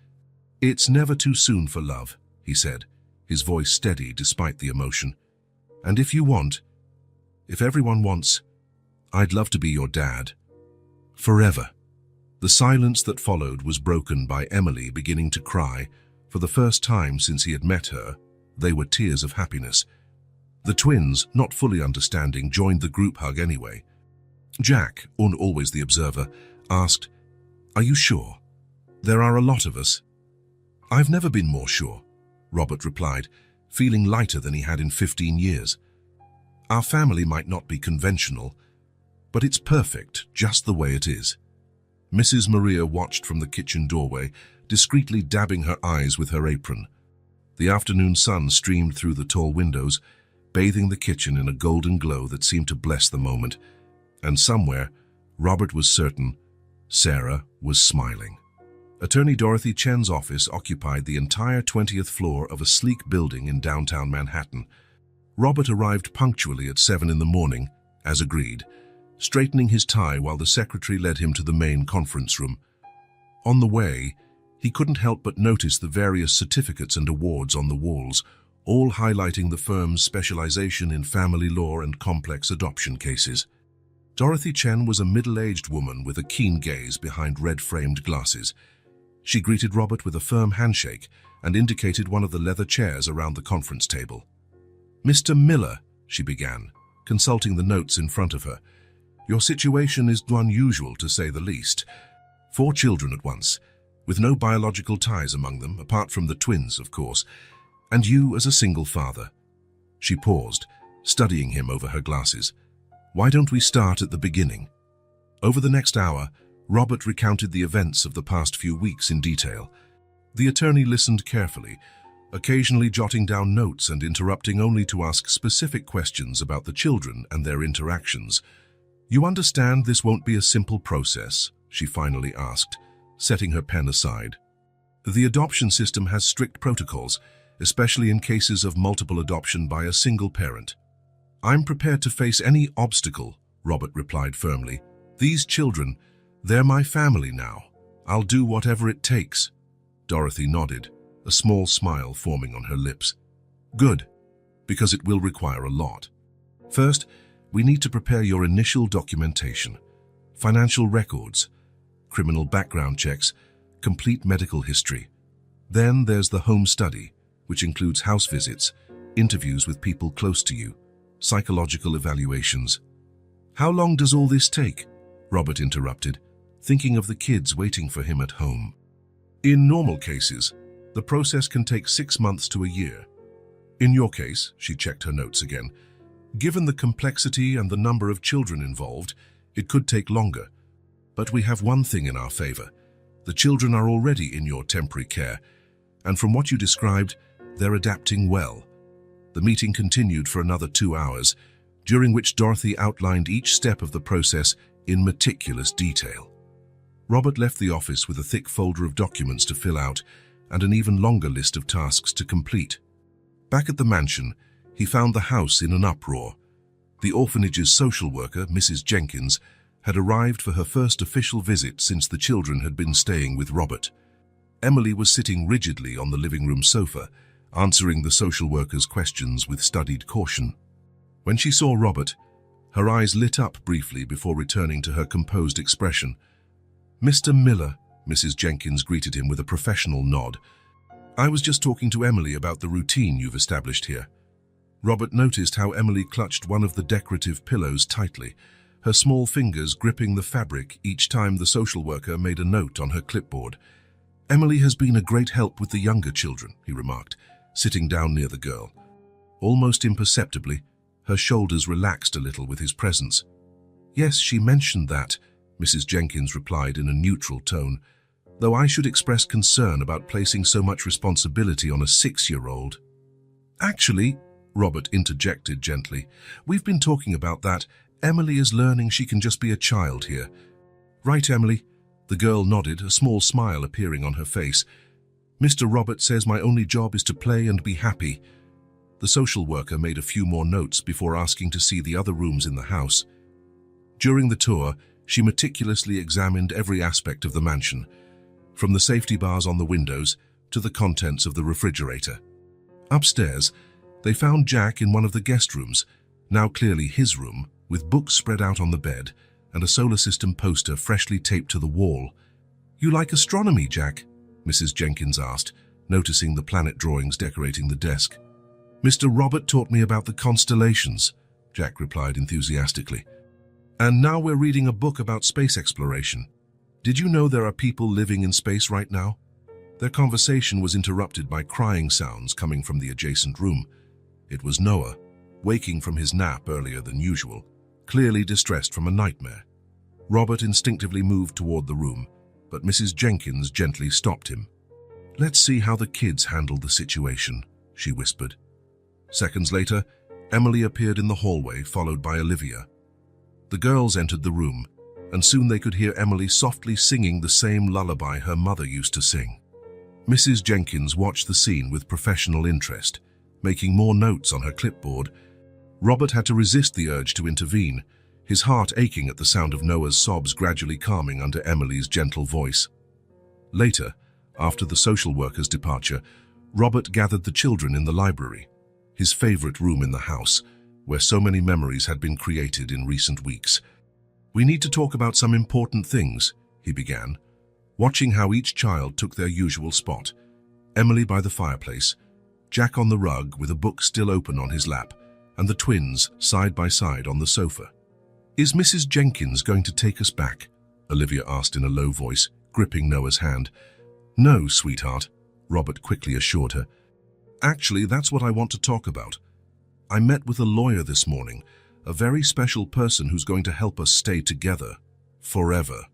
A: "It's never too soon for love," he said, his voice steady despite the emotion. "And if you want, if everyone wants, I'd love to be your dad. Forever." The silence that followed was broken by Emily beginning to cry. For the first time since he had met her, they were tears of happiness. The twins, not fully understanding, joined the group hug anyway. Jack, always the observer, asked, "Are you sure? There are a lot of us." "I've never been more sure," Robert replied, feeling lighter than he had in 15 years. "Our family might not be conventional, but it's perfect just the way it is." Mrs. Maria watched from the kitchen doorway, discreetly dabbing her eyes with her apron. The afternoon sun streamed through the tall windows, bathing the kitchen in a golden glow that seemed to bless the moment. And somewhere, Robert was certain, Sarah was smiling. Attorney Dorothy Chen's office occupied the entire 20th floor of a sleek building in downtown Manhattan. Robert arrived punctually at 7 in the morning, as agreed, straightening his tie while the secretary led him to the main conference room. On the way, he couldn't help but notice the various certificates and awards on the walls, all highlighting the firm's specialization in family law and complex adoption cases. Dorothy Chen was a middle-aged woman with a keen gaze behind red-framed glasses. She greeted Robert with a firm handshake and indicated one of the leather chairs around the conference table. "Mr. Miller," she began, consulting the notes in front of her, "your situation is unusual, to say the least. 4 children at once, with no biological ties among them, apart from the twins, of course, and you as a single father." She paused, studying him over her glasses. "Why don't we start at the beginning?" Over the next hour, Robert recounted the events of the past few weeks in detail. The attorney listened carefully, occasionally jotting down notes and interrupting only to ask specific questions about the children and their interactions. "You understand this won't be a simple process?" she finally asked, setting her pen aside. "The adoption system has strict protocols, especially in cases of multiple adoption by a single parent." "I'm prepared to face any obstacle," Robert replied firmly. "These children, they're my family now. I'll do whatever it takes." Dorothy nodded, a small smile forming on her lips. "Good, because it will require a lot. First, we need to prepare your initial documentation, financial records, criminal background checks, complete medical history. Then there's the home study, which includes house visits, interviews with people close to you, psychological evaluations." "How long does all this take?" Robert interrupted, thinking of the kids waiting for him at home. "In normal cases, the process can take 6 months to a year. In your case," she checked her notes again, "given the complexity and the number of children involved, it could take longer. But we have one thing in our favor. The children are already in your temporary care, and from what you described, they're adapting well." The meeting continued for another 2 hours, during which Dorothy outlined each step of the process in meticulous detail. Robert left the office with a thick folder of documents to fill out and an even longer list of tasks to complete. Back at the mansion, he found the house in an uproar. The orphanage's social worker, Mrs. Jenkins, had arrived for her first official visit since the children had been staying with Robert. Emily was sitting rigidly on the living room sofa, answering the social worker's questions with studied caution. When she saw Robert, her eyes lit up briefly before returning to her composed expression. "Mr. Miller," Mrs. Jenkins greeted him with a professional nod. "I was just talking to Emily about the routine you've established here." Robert noticed how Emily clutched one of the decorative pillows tightly, her small fingers gripping the fabric each time the social worker made a note on her clipboard. "Emily has been a great help with the younger children," he remarked, sitting down near the girl. Almost imperceptibly, Her shoulders relaxed a little with his presence. "Yes, she mentioned that," Mrs. Jenkins replied in a neutral tone, "though I should express concern about placing so much responsibility on a 6-year-old. "Actually," Robert interjected gently, "we've been talking about that. Emily is learning she can just be a child here." "Right, Emily." The girl nodded, a small smile appearing on her face. "Mr. Robert says my only job is to play and be happy." The social worker made a few more notes before asking to see the other rooms in the house. During the tour, she meticulously examined every aspect of the mansion, from the safety bars on the windows to the contents of the refrigerator. Upstairs, they found Jack in one of the guest rooms, now clearly his room, with books spread out on the bed and a solar system poster freshly taped to the wall. "You like astronomy, Jack?" Mrs. Jenkins asked, noticing the planet drawings decorating the desk. "Mr. Robert taught me about the constellations," Jack replied enthusiastically. "And now we're reading a book about space exploration. Did you know there are people living in space right now?" Their conversation was interrupted by crying sounds coming from the adjacent room. It was Noah, waking from his nap earlier than usual, clearly distressed from a nightmare. Robert instinctively moved toward the room, but Mrs. Jenkins gently stopped him. "Let's see how the kids handle the situation," she whispered. Seconds later, Emily appeared in the hallway, followed by Olivia. The girls entered the room, and soon they could hear Emily softly singing the same lullaby her mother used to sing. Mrs. Jenkins watched the scene with professional interest, making more notes on her clipboard. Robert had to resist the urge to intervene, his heart aching at the sound of Noah's sobs gradually calming under Emily's gentle voice. Later, after the social worker's departure, Robert gathered the children in the library, his favorite room in the house, where so many memories had been created in recent weeks. "We need to talk about some important things," he began, watching how each child took their usual spot. Emily by the fireplace, Jack on the rug with a book still open on his lap, and the twins side by side on the sofa. "Is Mrs. Jenkins going to take us back?" Olivia asked in a low voice, gripping Noah's hand. "No, sweetheart," Robert quickly assured her. "Actually, that's what I want to talk about. I met with a lawyer this morning, a very special person who's going to help us stay together. Forever."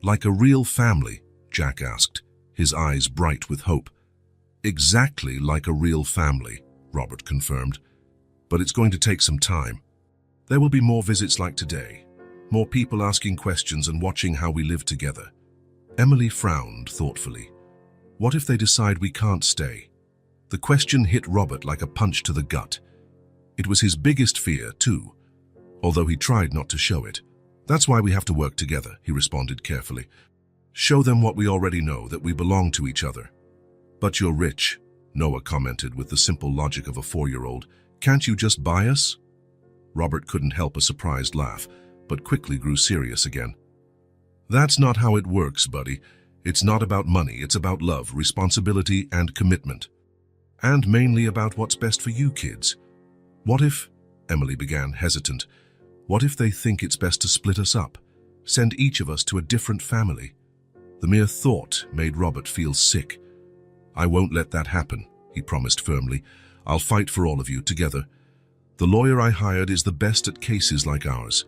A: "Like a real family?" Jack asked, his eyes bright with hope. "Exactly like a real family," Robert confirmed. "But it's going to take some time. There will be more visits like today, more people asking questions and watching how we live together." Emily frowned thoughtfully. "What if they decide we can't stay?" The question hit Robert like a punch to the gut. It was his biggest fear, too, although he tried not to show it. "That's why we have to work together," he responded carefully. "Show them what we already know, that we belong to each other." "But you're rich," Noah commented with the simple logic of a 4-year-old. "Can't you just buy us?" Robert couldn't help a surprised laugh, but quickly grew serious again. "That's not how it works, buddy. It's not about money, it's about love, responsibility, and commitment. And mainly about what's best for you kids. What if," Emily began, hesitant, "what if they think it's best to split us up, send each of us to a different family?" The mere thought made Robert feel sick. "I won't let that happen," he promised firmly. "I'll fight for all of you together. The lawyer I hired is the best at cases like ours.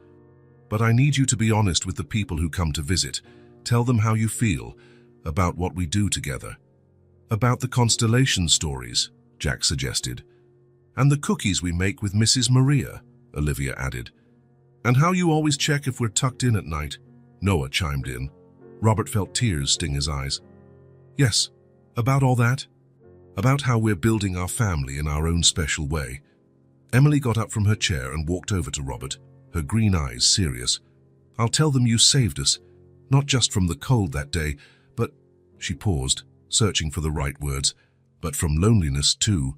A: But I need you to be honest with the people who come to visit. Tell them how you feel about what we do together." "About the constellation stories," Jack suggested. "And the cookies we make with Mrs. Maria," Olivia added. "And how you always check if we're tucked in at night," Noah chimed in. Robert felt tears sting his eyes. "Yes, about all that. About how we're building our family in our own special way." Emily got up from her chair and walked over to Robert, her green eyes serious. "I'll tell them you saved us, not just from the cold that day, but," she paused, searching for the right words, "but from loneliness too."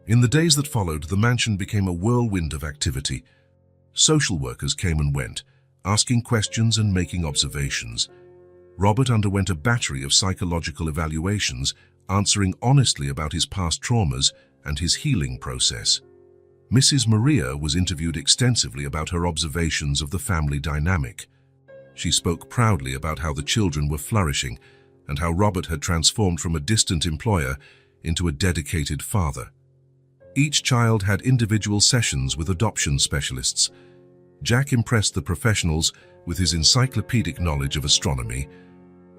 A: In the days that followed, the mansion became a whirlwind of activity. Social workers came and went, asking questions and making observations. Robert underwent a battery of psychological evaluations, answering honestly about his past traumas and his healing process. Mrs. Maria was interviewed extensively about her observations of the family dynamic. She spoke proudly about how the children were flourishing and how Robert had transformed from a distant employer into a dedicated father. Each child had individual sessions with adoption specialists. Jack impressed the professionals with his encyclopedic knowledge of astronomy,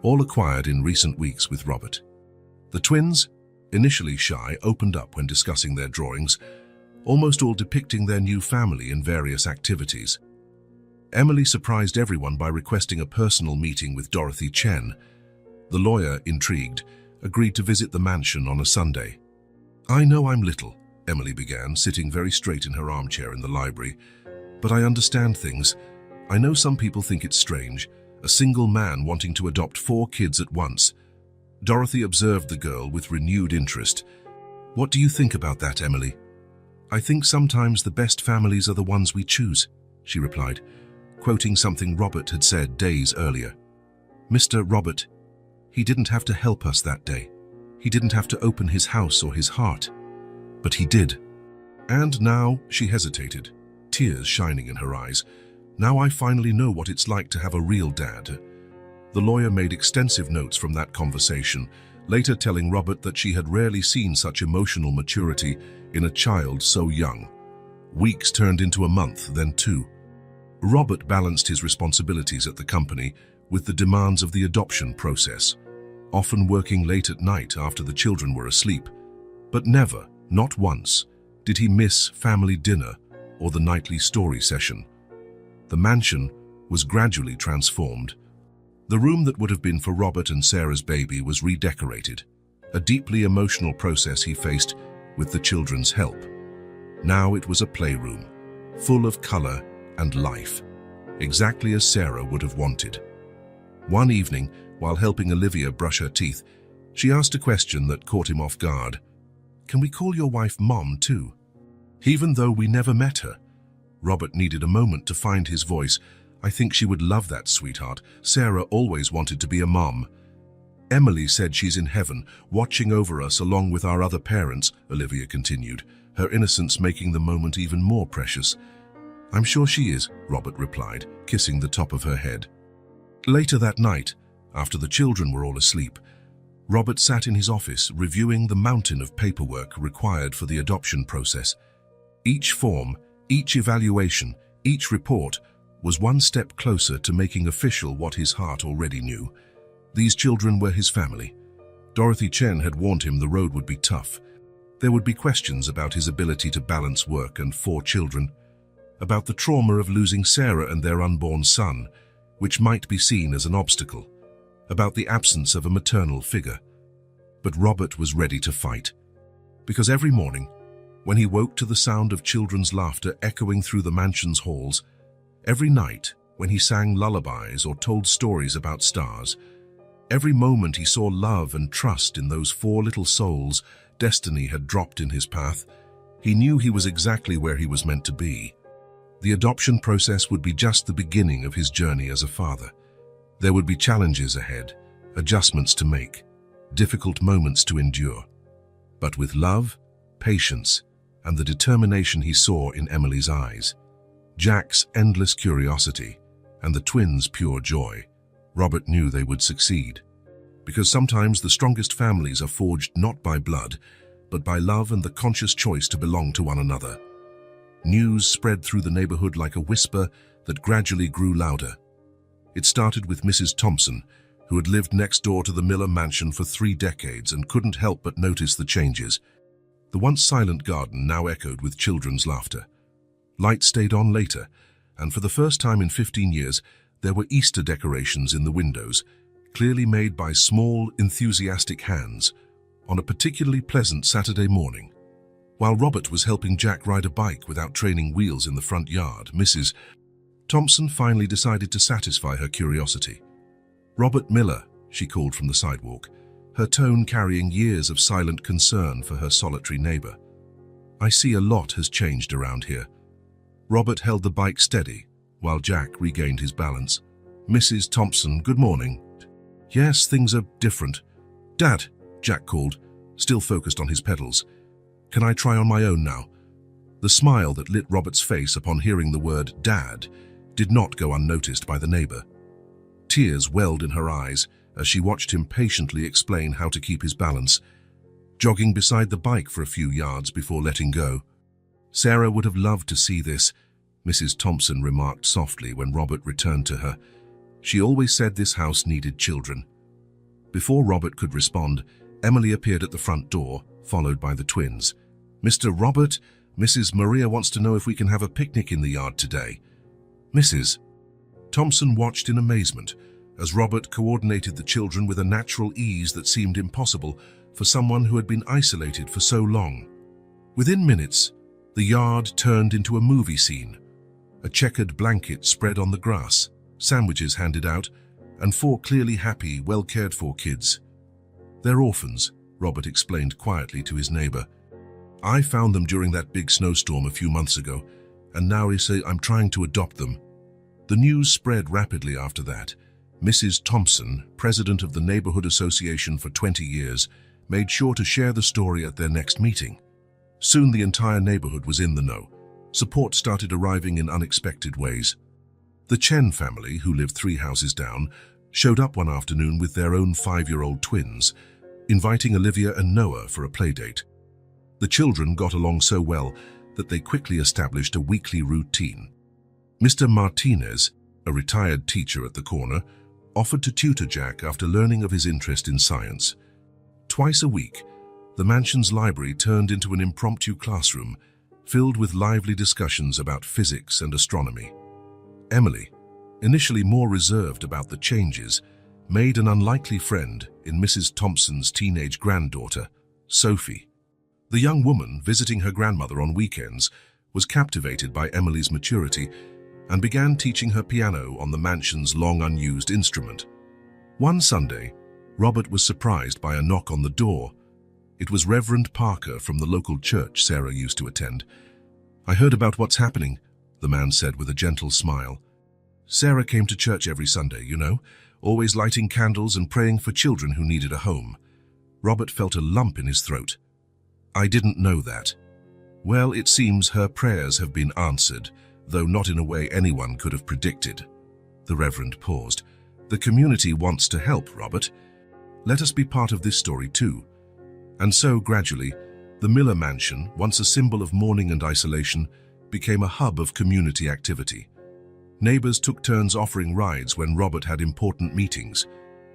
A: all acquired in recent weeks with Robert. The twins, initially shy, opened up when discussing their drawings, almost all depicting their new family in various activities. Emily surprised everyone by requesting a personal meeting with Dorothy Chen. The lawyer, intrigued, agreed to visit the mansion on a Sunday. "I know I'm little," Emily began, sitting very straight in her armchair in the library, "but I understand things. I know some people think it's strange, a single man wanting to adopt 4 kids at once." Dorothy observed the girl with renewed interest. "What do you think about that, Emily?" "I think sometimes the best families are the ones we choose," she replied, quoting something Robert had said days earlier. "Mr. Robert, he didn't have to help us that day. He didn't have to open his house or his heart. But he did." And now she hesitated, tears shining in her eyes. "Now I finally know what it's like to have a real dad." The lawyer made extensive notes from that conversation, later telling Robert that she had rarely seen such emotional maturity in a child so young. Weeks turned into a month, then 2. Robert balanced his responsibilities at the company with the demands of the adoption process, often working late at night after the children were asleep. But never, not once, did he miss family dinner or the nightly story session. The mansion was gradually transformed. The room that would have been for Robert and Sarah's baby was redecorated, a deeply emotional process he faced with the children's help. Now it was a playroom, full of color and life, exactly as Sarah would have wanted. One evening, while helping Olivia brush her teeth, she asked a question that caught him off guard. "Can we call your wife Mom too?" Even though we never met her. Robert needed a moment to find his voice. "I think she would love that, sweetheart. Sarah always wanted to be a mom." "Emily said she's in heaven, watching over us along with our other parents," Olivia continued, her innocence making the moment even more precious. "I'm sure she is," Robert replied, kissing the top of her head. Later that night, after the children were all asleep, Robert sat in his office reviewing the mountain of paperwork required for the adoption process. Each form, each evaluation, each report was one step closer to making official what his heart already knew. These children were his family. Dorothy Chen had warned him the road would be tough. There would be questions about his ability to balance work and 4 children, about the trauma of losing Sarah and their unborn son, which might be seen as an obstacle, about the absence of a maternal figure. But Robert was ready to fight, because every morning, when he woke to the sound of children's laughter echoing through the mansion's halls, every night when he sang lullabies or told stories about stars, every moment he saw love and trust in those 4 little souls destiny had dropped in his path, he knew he was exactly where he was meant to be. The adoption process would be just the beginning of his journey as a father. There would be challenges ahead, adjustments to make, difficult moments to endure. But with love, patience, and the determination he saw in Emily's eyes, Jack's endless curiosity, and the twins' pure joy, Robert knew they would succeed. Because sometimes the strongest families are forged not by blood, but by love and the conscious choice to belong to one another. News spread through the neighborhood like a whisper that gradually grew louder. It started with Mrs. Thompson, who had lived next door to the Miller mansion for 3 decades and couldn't help but notice the changes. The once silent garden now echoed with children's laughter. Lights stayed on later, and for the first time in 15 years, there were Easter decorations in the windows, clearly made by small, enthusiastic hands, on a particularly pleasant Saturday morning. While Robert was helping Jack ride a bike without training wheels in the front yard, Mrs. Thompson finally decided to satisfy her curiosity. "Robert Miller," she called from the sidewalk, her tone carrying years of silent concern for her solitary neighbor. "I see a lot has changed around here." Robert held the bike steady, while Jack regained his balance. "Mrs. Thompson, good morning." "Yes, things are different." "Dad," Jack called, still focused on his pedals. "Can I try on my own now?" The smile that lit Robert's face upon hearing the word "Dad" did not go unnoticed by the neighbor. Tears welled in her eyes as she watched him patiently explain how to keep his balance. jogging beside the bike for a few yards before letting go. Sarah would have loved to see this, Mrs. Thompson remarked softly when Robert returned to her. She always said this house needed children. Before Robert could respond, Emily appeared at the front door, followed by the twins. "Mr. Robert, Mrs. Maria wants to know if we can have a picnic in the yard today." "Mrs." Thompson watched in amazement as Robert coordinated the children with a natural ease that seemed impossible for someone who had been isolated for so long. Within minutes, the yard turned into a movie scene. A checkered blanket spread on the grass, sandwiches handed out, and 4 clearly happy, well-cared-for kids. "They're orphans," Robert explained quietly to his neighbor. "I found them during that big snowstorm a few months ago, and now I'm trying to adopt them." The news spread rapidly after that. Mrs. Thompson, president of the Neighborhood Association for 20 years, made sure to share the story at their next meeting. Soon the entire neighborhood was in the know. Support started arriving in unexpected ways. The Chen family, who lived 3 houses down, showed up one afternoon with their own 5-year-old twins, inviting Olivia and Noah for a playdate. The children got along so well that they quickly established a weekly routine. Mr. Martinez, a retired teacher at the corner, offered to tutor Jack after learning of his interest in science. Twice a week, the mansion's library turned into an impromptu classroom filled with lively discussions about physics and astronomy. Emily, initially more reserved about the changes, made an unlikely friend in Mrs. Thompson's teenage granddaughter, Sophie. The young woman, visiting her grandmother on weekends, was captivated by Emily's maturity and began teaching her piano on the mansion's long-unused instrument. One Sunday, Robert was surprised by a knock on the door. It was Reverend Parker from the local church Sarah used to attend. "I heard about what's happening," the man said with a gentle smile. "Sarah came to church every Sunday, you know, always lighting candles and praying for children who needed a home." Robert felt a lump in his throat. "I didn't know that." "Well, it seems her prayers have been answered, though not in a way anyone could have predicted." The Reverend paused. "The community wants to help, Robert. Let us be part of this story too." And so, gradually, the Miller Mansion, once a symbol of mourning and isolation, became a hub of community activity. Neighbors took turns offering rides when Robert had important meetings.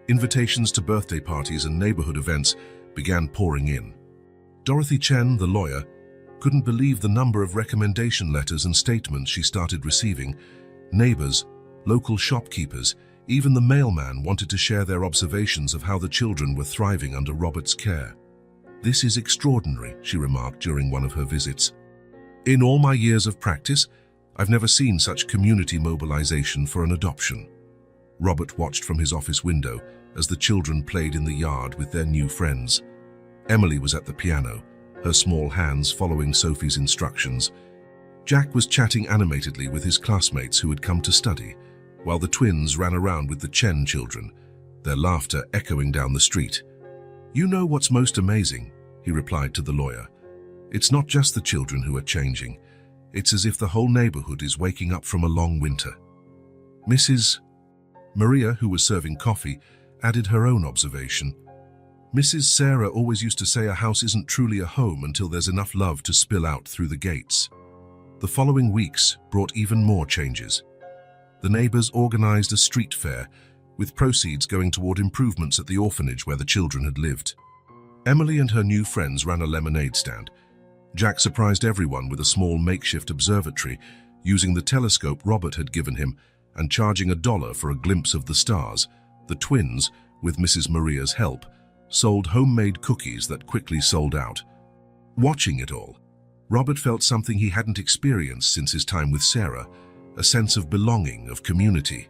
A: Invitations to birthday parties and neighborhood events began pouring in. Dorothy Chen, the lawyer, couldn't believe the number of recommendation letters and statements she started receiving. Neighbors, local shopkeepers, even the mailman wanted to share their observations of how the children were thriving under Robert's care. "This is extraordinary," she remarked during one of her visits. "In all my years of practice, I've never seen such community mobilization for an adoption." Robert watched from his office window as the children played in the yard with their new friends. Emily was at the piano, her small hands following Sophie's instructions. Jack was chatting animatedly with his classmates who had come to study, while the twins ran around with the Chen children, their laughter echoing down the street. "You know what's most amazing?" he replied to the lawyer. "It's not just the children who are changing. It's as if the whole neighborhood is waking up from a long winter." Mrs. Maria, who was serving coffee, added her own observation. "Mrs. Sarah always used to say a house isn't truly a home until there's enough love to spill out through the gates." The following weeks brought even more changes. The neighbors organized a street fair, with proceeds going toward improvements at the orphanage where the children had lived. Emily and her new friends ran a lemonade stand. Jack surprised everyone with a small makeshift observatory, using the telescope Robert had given him and charging $1 for a glimpse of the stars. The twins, with Mrs. Maria's help, sold homemade cookies that quickly sold out. Watching it all, Robert felt something he hadn't experienced since his time with Sarah, a sense of belonging, of community.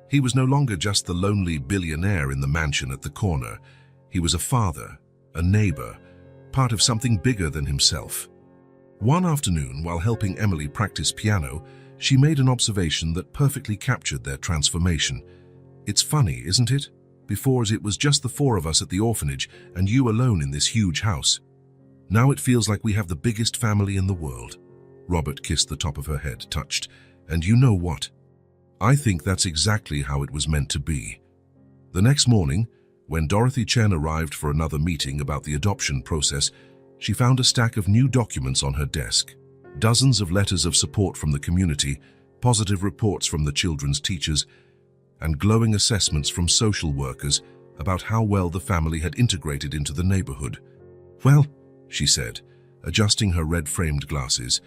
A: He was no longer just the lonely billionaire in the mansion at the corner. He was a father, a neighbor, part of something bigger than himself. One afternoon, while helping Emily practice piano, she made an observation that perfectly captured their transformation. "It's funny, isn't it? Before it was just the 4 of us at the orphanage and you alone in this huge house. Now it feels like we have the biggest family in the world." Robert kissed the top of her head, touched. "And you know what? I think that's exactly how it was meant to be." The next morning, When Dorothy Chen arrived for another meeting about the adoption process, she found a stack of new documents on her desk. Dozens of letters of support from the community, positive reports from the children's teachers, and glowing assessments from social workers about how well the family had integrated into the neighborhood. "Well," she said, adjusting her red-framed glasses,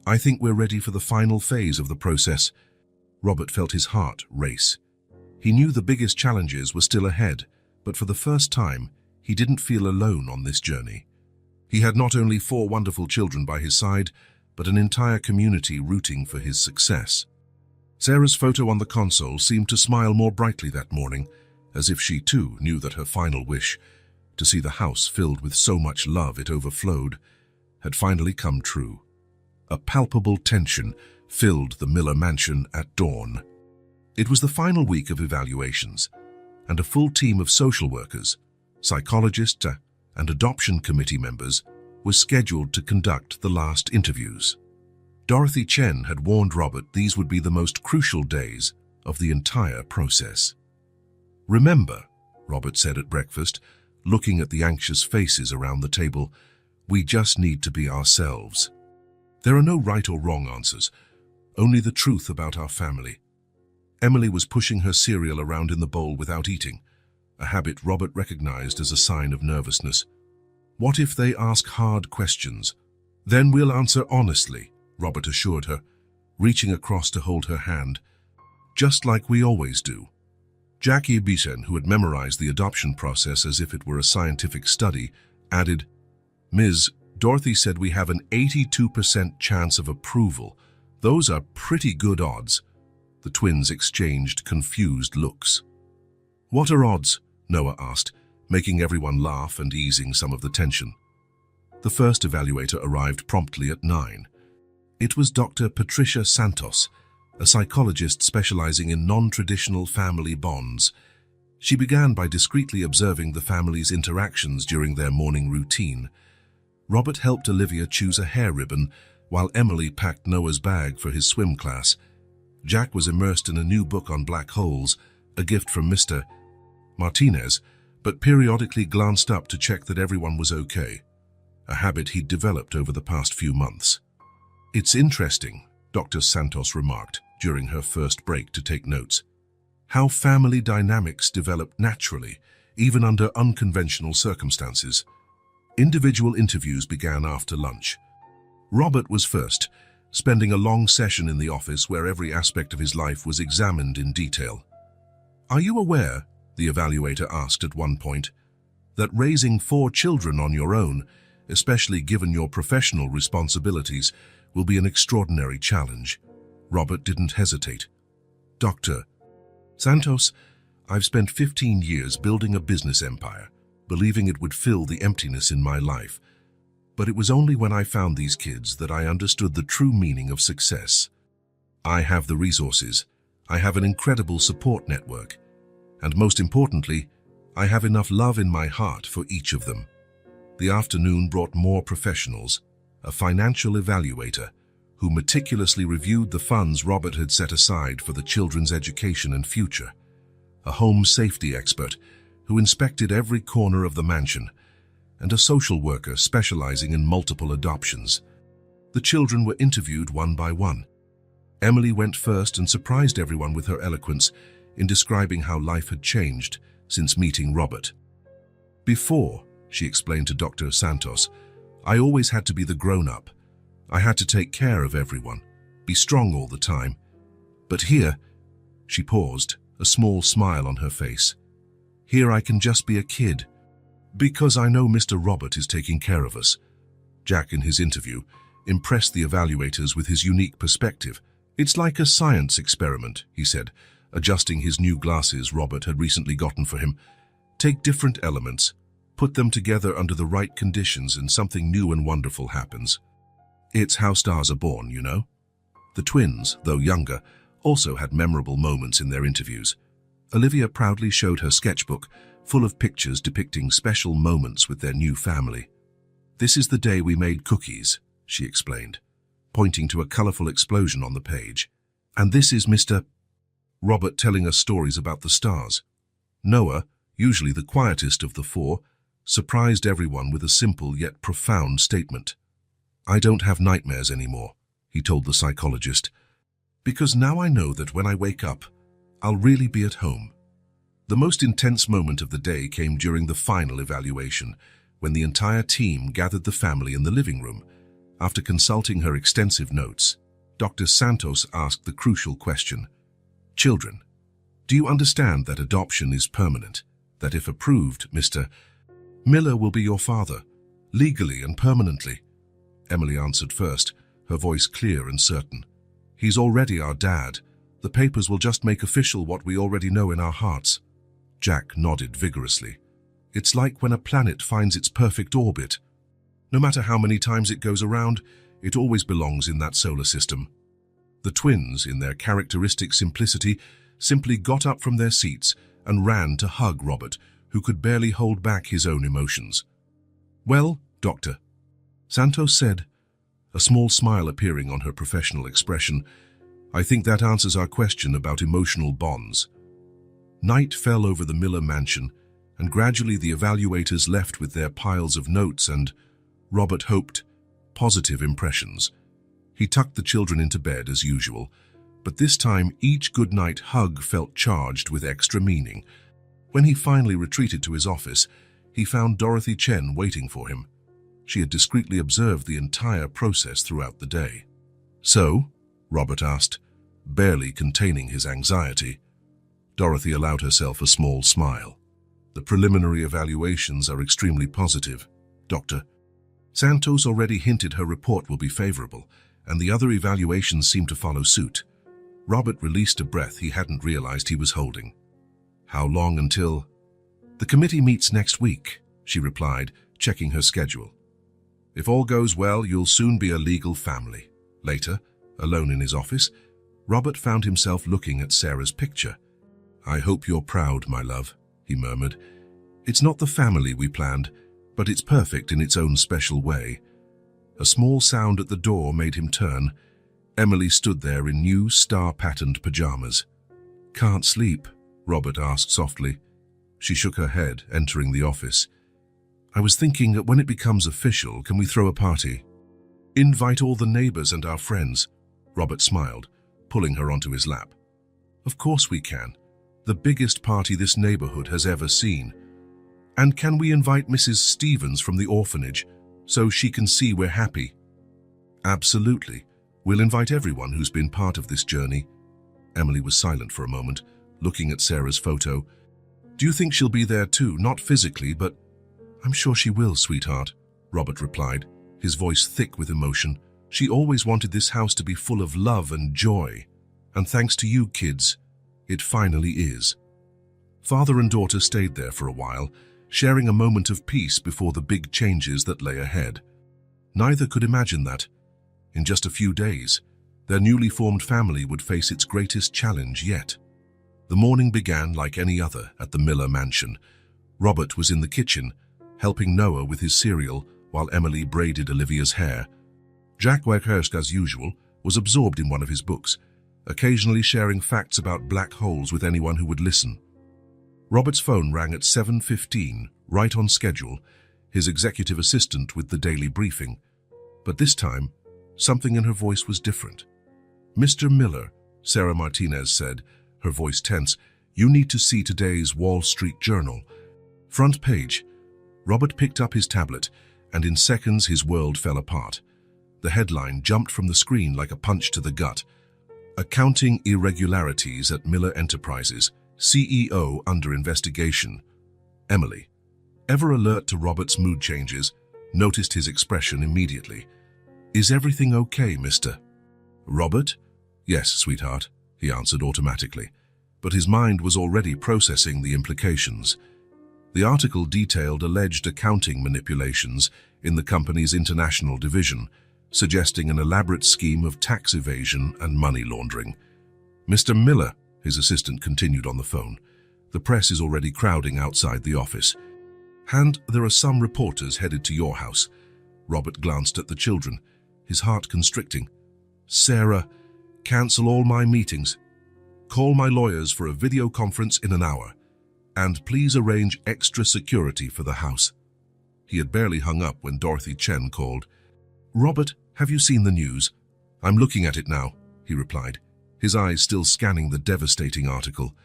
A: "I think we're ready for the final phase of the process." Robert felt his heart race. He knew the biggest challenges were still ahead, but for the first time, he didn't feel alone on this journey. He had not only 4 wonderful children by his side, but an entire community rooting for his success. Sarah's photo on the console seemed to smile more brightly that morning, as if she too knew that her final wish, to see the house filled with so much love it overflowed, had finally come true. A palpable tension filled the Miller mansion at dawn. It was the final week of evaluations, and a full team of social workers, psychologists, and adoption committee members was scheduled to conduct the last interviews. Dorothy Chen had warned Robert these would be the most crucial days of the entire process. "Remember," Robert said at breakfast, looking at the anxious faces around the table, "we just need to be ourselves. There are no right or wrong answers, only the truth about our family." Emily was pushing her cereal around in the bowl without eating, a habit Robert recognized as a sign of nervousness. "What if they ask hard questions? Then we'll answer honestly," Robert assured her, reaching across to hold her hand, "just like we always do." Jackie Beeson, who had memorized the adoption process as if it were a scientific study, added, "Ms. Dorothy said we have an 82% chance of approval. Those are pretty good odds." The twins exchanged confused looks. "What are odds?" Noah asked, making everyone laugh and easing some of the tension. The first evaluator arrived promptly at 9. It was Dr. Patricia Santos, a psychologist specializing in non-traditional family bonds. She began by discreetly observing the family's interactions during their morning routine. Robert helped Olivia choose a hair ribbon, while Emily packed Noah's bag for his swim class. Jack was immersed in a new book on black holes, a gift from Mr. Martinez, but periodically glanced up to check that everyone was okay, a habit he'd developed over the past few months. "It's interesting," Dr. Santos remarked during her first break to take notes, "how family dynamics develop naturally, even under unconventional circumstances." Individual interviews began after lunch. Robert was first, spending a long session in the office where every aspect of his life was examined in detail. "Are you aware," the evaluator asked at one point, "that raising 4 children on your own, especially given your professional responsibilities, will be an extraordinary challenge?" Robert didn't hesitate. "Dr. Santos, I've spent 15 years building a business empire, believing it would fill the emptiness in my life. But it was only when I found these kids that I understood the true meaning of success. I have the resources, I have an incredible support network, and most importantly, I have enough love in my heart for each of them." The afternoon brought more professionals, a financial evaluator, who meticulously reviewed the funds Robert had set aside for the children's education and future, a home safety expert who inspected every corner of the mansion, and a social worker specializing in multiple adoptions. The children were interviewed one by one. Emily went first and surprised everyone with her eloquence in describing how life had changed since meeting Robert. "Before," she explained to Dr. Santos, "I always had to be the grown-up. I had to take care of everyone, be strong all the time. But here," she paused, a small smile on her face, "here I can just be a kid. Because I know Mr. Robert is taking care of us." Jack, in his interview, impressed the evaluators with his unique perspective. "It's like a science experiment," he said, adjusting his new glasses Robert had recently gotten for him. "Take different elements, put them together under the right conditions, and something new and wonderful happens. It's how stars are born, you know." The twins, though younger, also had memorable moments in their interviews. Olivia proudly showed her sketchbook, full of pictures depicting special moments with their new family. "This is the day we made cookies," she explained, pointing to a colorful explosion on the page. "And this is Mr. Robert telling us stories about the stars. Noah, usually the quietest of the four, surprised everyone with a simple yet profound statement. "I don't have nightmares anymore," he told the psychologist, "because now I know that when I wake up, I'll really be at home." The most intense moment of the day came during the final evaluation, when the entire team gathered the family in the living room. After consulting her extensive notes, Dr. Santos asked the crucial question, "Children, do you understand that adoption is permanent, that if approved, Mr. Miller will be your father, legally and permanently?" Emily answered first, her voice clear and certain. "He's already our dad. The papers will just make official what we already know in our hearts." Jack nodded vigorously. "It's like when a planet finds its perfect orbit. No matter how many times it goes around, it always belongs in that solar system." The twins, in their characteristic simplicity, simply got up from their seats and ran to hug Robert, who could barely hold back his own emotions. "Well, Doctor," Santos said, a small smile appearing on her professional expression, "I think that answers our question about emotional bonds." Night fell over the Miller mansion, and gradually the evaluators left with their piles of notes and, Robert hoped, positive impressions. He tucked the children into bed as usual, but this time each goodnight hug felt charged with extra meaning. When he finally retreated to his office, he found Dorothy Chen waiting for him. She had discreetly observed the entire process throughout the day. "So?" Robert asked, barely containing his anxiety. Dorothy allowed herself a small smile. "The preliminary evaluations are extremely positive, Doctor. Santos already hinted her report will be favorable, and the other evaluations seem to follow suit." Robert released a breath he hadn't realized he was holding. "How long until—" "The committee meets next week," she replied, checking her schedule. "If all goes well, you'll soon be a legal family." Later, alone in his office, Robert found himself looking at Sarah's picture. "I hope you're proud, my love," he murmured. "It's not the family we planned, but it's perfect in its own special way." A small sound at the door made him turn. Emily stood there in new star-patterned pajamas. "Can't sleep?" Robert asked softly. She shook her head, entering the office. "I was thinking that when it becomes official, can we throw a party? Invite all the neighbors and our friends." Robert smiled, pulling her onto his lap. "Of course we can. The biggest party this neighborhood has ever seen. And can we invite Mrs. Stevens from the orphanage so she can see we're happy?" "Absolutely. We'll invite everyone who's been part of this journey." Emily was silent for a moment, looking at Sarah's photo. "Do you think she'll be there too? Not physically, but—" "I'm sure she will, sweetheart," Robert replied, his voice thick with emotion. "She always wanted this house to be full of love and joy. And thanks to you kids, it finally is." Father and daughter stayed there for a while, sharing a moment of peace before the big changes that lay ahead. Neither could imagine that, in just a few days, their newly formed family would face its greatest challenge yet. The morning began like any other at the Miller mansion. Robert was in the kitchen, helping Noah with his cereal while Emily braided Olivia's hair. Jack Weghurst, as usual, was absorbed in one of his books, occasionally sharing facts about black holes with anyone who would listen. Robert's phone rang at 7:15, right on schedule, his executive assistant with the daily briefing. But this time, something in her voice was different. "Mr. Miller," Sarah Martinez said, her voice tense, "you need to see today's Wall Street Journal." Front page. Robert picked up his tablet, and in seconds his world fell apart. The headline jumped from the screen like a punch to the gut. "Accounting irregularities at Miller Enterprises, CEO under investigation." Emily, ever alert to Robert's mood changes, noticed his expression immediately. "Is everything okay, Mr. Robert?" "Yes, sweetheart," he answered automatically, but his mind was already processing the implications. The article detailed alleged accounting manipulations in the company's international division, suggesting an elaborate scheme of tax evasion and money laundering. "Mr. Miller," his assistant continued on the phone, "the press is already crowding outside the office. And there are some reporters headed to your house." Robert glanced at the children, his heart constricting. "Sarah, cancel all my meetings. Call my lawyers for a video conference in an hour." And please arrange extra security for the house. He had barely hung up when Dorothy Chen called. Robert, have you seen the news? I'm looking at it now, he replied, his eyes still scanning the devastating article.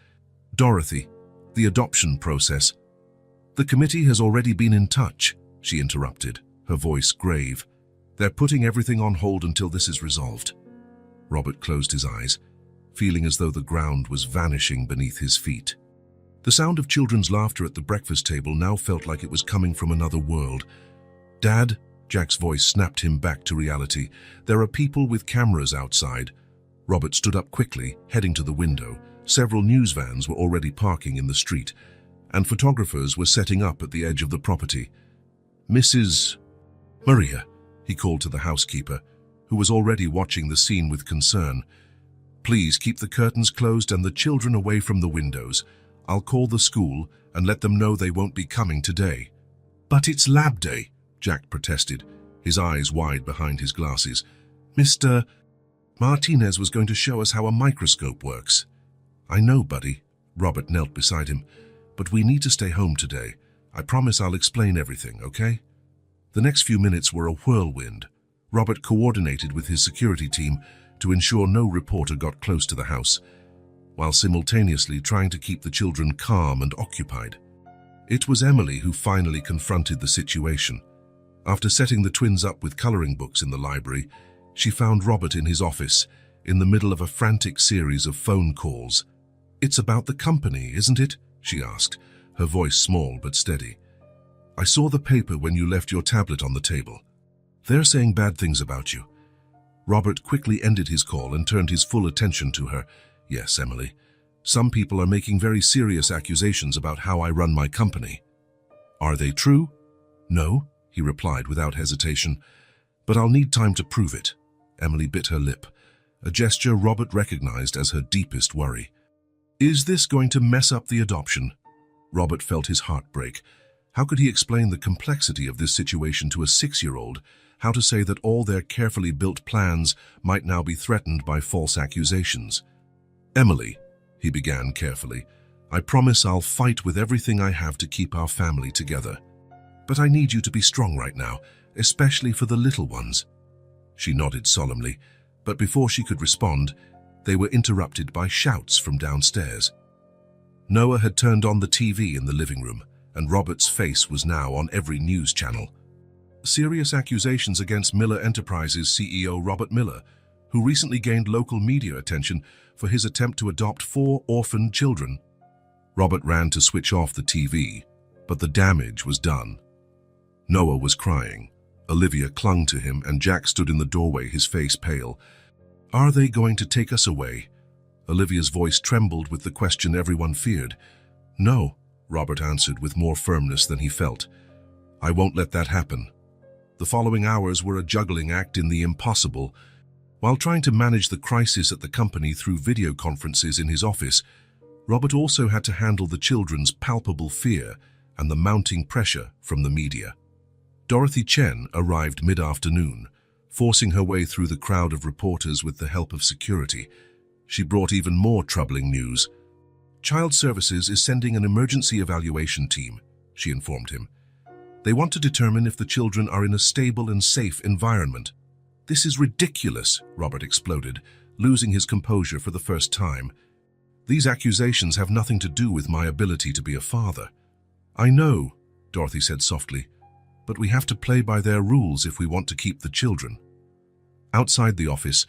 A: Dorothy, the adoption process. The committee has already been in touch, she interrupted, her voice grave. They're putting everything on hold until this is resolved. Robert closed his eyes, feeling as though the ground was vanishing beneath his feet. The sound of children's laughter at the breakfast table now felt like it was coming from another world. Dad, Jack's voice snapped him back to reality. There are people with cameras outside. Robert stood up quickly, heading to the window. Several news vans were already parking in the street, and photographers were setting up at the edge of the property. Mrs. Maria, he called to the housekeeper, who was already watching the scene with concern. Please keep the curtains closed and the children away from the windows. I'll call the school and let them know they won't be coming today. But it's lab day, Jack protested, his eyes wide behind his glasses. Mr. Martinez was going to show us how a microscope works. I know, buddy. Robert knelt beside him. But we need to stay home today. I promise I'll explain everything, okay? The next few minutes were a whirlwind. Robert coordinated with his security team to ensure no reporter got close to the house, while simultaneously trying to keep the children calm and occupied. It was Emily who finally confronted the situation. After setting the twins up with coloring books in the library, she found Robert in his office, in the middle of a frantic series of phone calls. It's about the company, isn't it? She asked, her voice small but steady. I saw the paper when you left your tablet on the table. They're saying bad things about you. Robert quickly ended his call and turned his full attention to her. Yes, Emily. Some people are making very serious accusations about how I run my company. Are they true? No, he replied without hesitation. But I'll need time to prove it. Emily bit her lip, a gesture Robert recognized as her deepest worry. Is this going to mess up the adoption? Robert felt his heart break. How could he explain the complexity of this situation to a 6-year-old? How to say that all their carefully built plans might now be threatened by false accusations? Emily, he began carefully, I promise I'll fight with everything I have to keep our family together. But I need you to be strong right now, especially for the little ones. She nodded solemnly, but before she could respond, they were interrupted by shouts from downstairs. Noah had turned on the TV in the living room, and Robert's face was now on every news channel. Serious accusations against Miller Enterprises CEO Robert Miller, who recently gained local media attention for his attempt to adopt 4 orphaned children. Robert ran to switch off the TV, but the damage was done. Noah was crying. Olivia clung to him, and Jack stood in the doorway, his face pale. Are they going to take us away? Olivia's voice trembled with the question everyone feared. No, Robert answered with more firmness than he felt. I won't let that happen. The following hours were a juggling act in the impossible. While trying to manage the crisis at the company through video conferences in his office, Robert also had to handle the children's palpable fear and the mounting pressure from the media. Dorothy Chen arrived mid-afternoon, forcing her way through the crowd of reporters with the help of security. She brought even more troubling news. Child Services is sending an emergency evaluation team, she informed him. They want to determine if the children are in a stable and safe environment. This is ridiculous, Robert exploded, losing his composure for the first time. These accusations have nothing to do with my ability to be a father. I know, Dorothy said softly, but we have to play by their rules if we want to keep the children. Outside the office,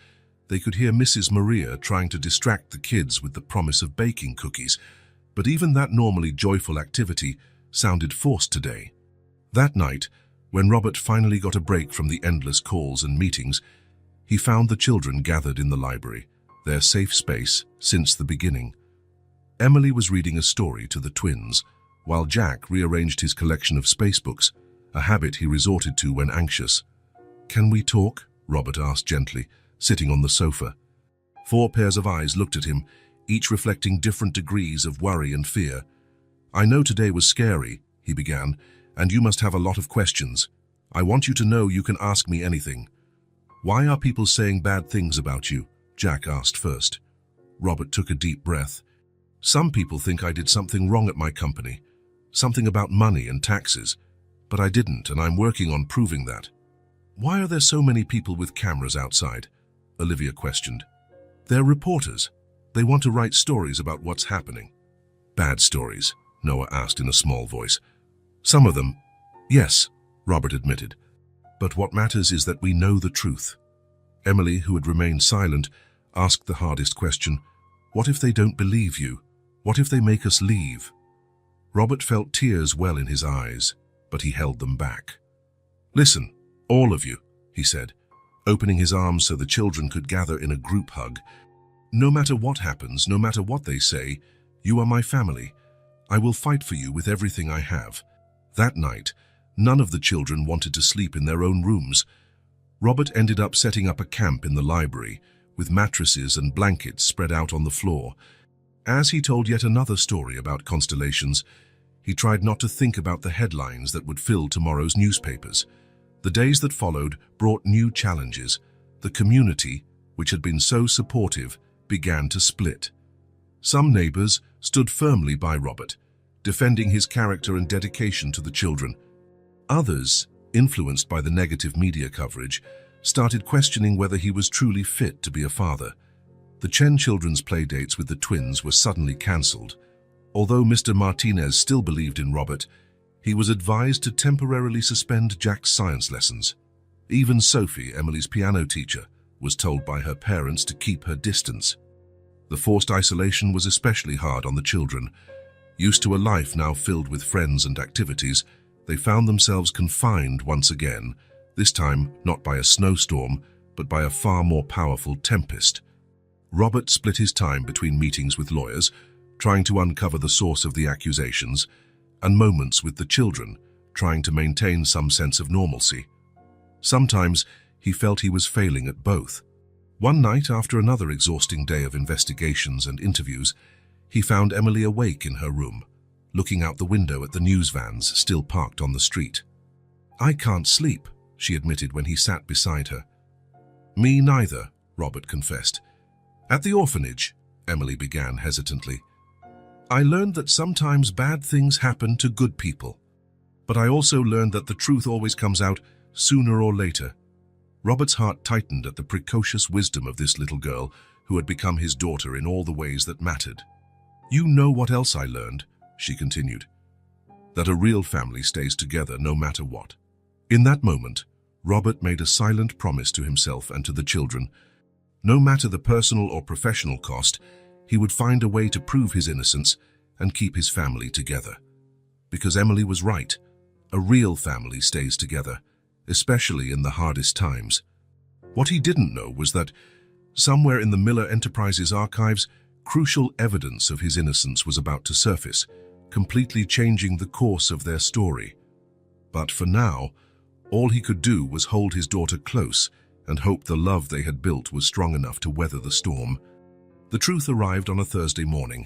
A: they could hear Mrs. Maria trying to distract the kids with the promise of baking cookies, but even that normally joyful activity sounded forced today. That night, when Robert finally got a break from the endless calls and meetings, he found the children gathered in the library, their safe space since the beginning. Emily was reading a story to the twins, while Jack rearranged his collection of space books, a habit he resorted to when anxious. Can we talk? Robert asked gently, sitting on the sofa. 4 pairs of eyes looked at him, each reflecting different degrees of worry and fear. I know today was scary, he began, and you must have a lot of questions. I want you to know you can ask me anything. Why are people saying bad things about you? Jack asked first. Robert took a deep breath. Some people think I did something wrong at my company, something about money and taxes, but I didn't, and I'm working on proving that. Why are there so many people with cameras outside? Olivia questioned. They're reporters. They want to write stories about what's happening. Bad stories, Noah asked in a small voice. Some of them, yes, Robert admitted. But what matters is that we know the truth. Emily, who had remained silent, asked the hardest question. What if they don't believe you? What if they make us leave? Robert felt tears well in his eyes, but he held them back. Listen, all of you, he said, opening his arms so the children could gather in a group hug. No matter what happens, no matter what they say, you are my family. I will fight for you with everything I have. That night, none of the children wanted to sleep in their own rooms. Robert ended up setting up a camp in the library, with mattresses and blankets spread out on the floor. As he told yet another story about constellations, he tried not to think about the headlines that would fill tomorrow's newspapers. The days that followed brought new challenges. The community, which had been so supportive, began to split. Some neighbors stood firmly by Robert, defending his character and dedication to the children. Others, influenced by the negative media coverage, started questioning whether he was truly fit to be a father. The Chen children's playdates with the twins were suddenly cancelled. Although Mr. Martinez still believed in Robert, he was advised to temporarily suspend Jack's science lessons. Even Sophie, Emily's piano teacher, was told by her parents to keep her distance. The forced isolation was especially hard on the children. Used to a life now filled with friends and activities, they found themselves confined once again, this time not by a snowstorm, but by a far more powerful tempest. Robert split his time between meetings with lawyers, trying to uncover the source of the accusations, and moments with the children, trying to maintain some sense of normalcy. Sometimes he felt he was failing at both. One night, after another exhausting day of investigations and interviews, he found Emily awake in her room, looking out the window at the news vans still parked on the street. "I can't sleep," she admitted when he sat beside her. "Me neither," Robert confessed. "At the orphanage," Emily began hesitantly, "I learned that sometimes bad things happen to good people. But I also learned that the truth always comes out sooner or later." Robert's heart tightened at the precocious wisdom of this little girl who had become his daughter in all the ways that mattered. "You know what else I learned," she continued, "that a real family stays together no matter what." In that moment, Robert made a silent promise to himself and to the children. No matter the personal or professional cost, he would find a way to prove his innocence and keep his family together. Because Emily was right, a real family stays together, especially in the hardest times. What he didn't know was that, somewhere in the Miller Enterprises archives, crucial evidence of his innocence was about to surface, completely changing the course of their story. But for now, all he could do was hold his daughter close and hope the love they had built was strong enough to weather the storm. The truth arrived on a Thursday morning,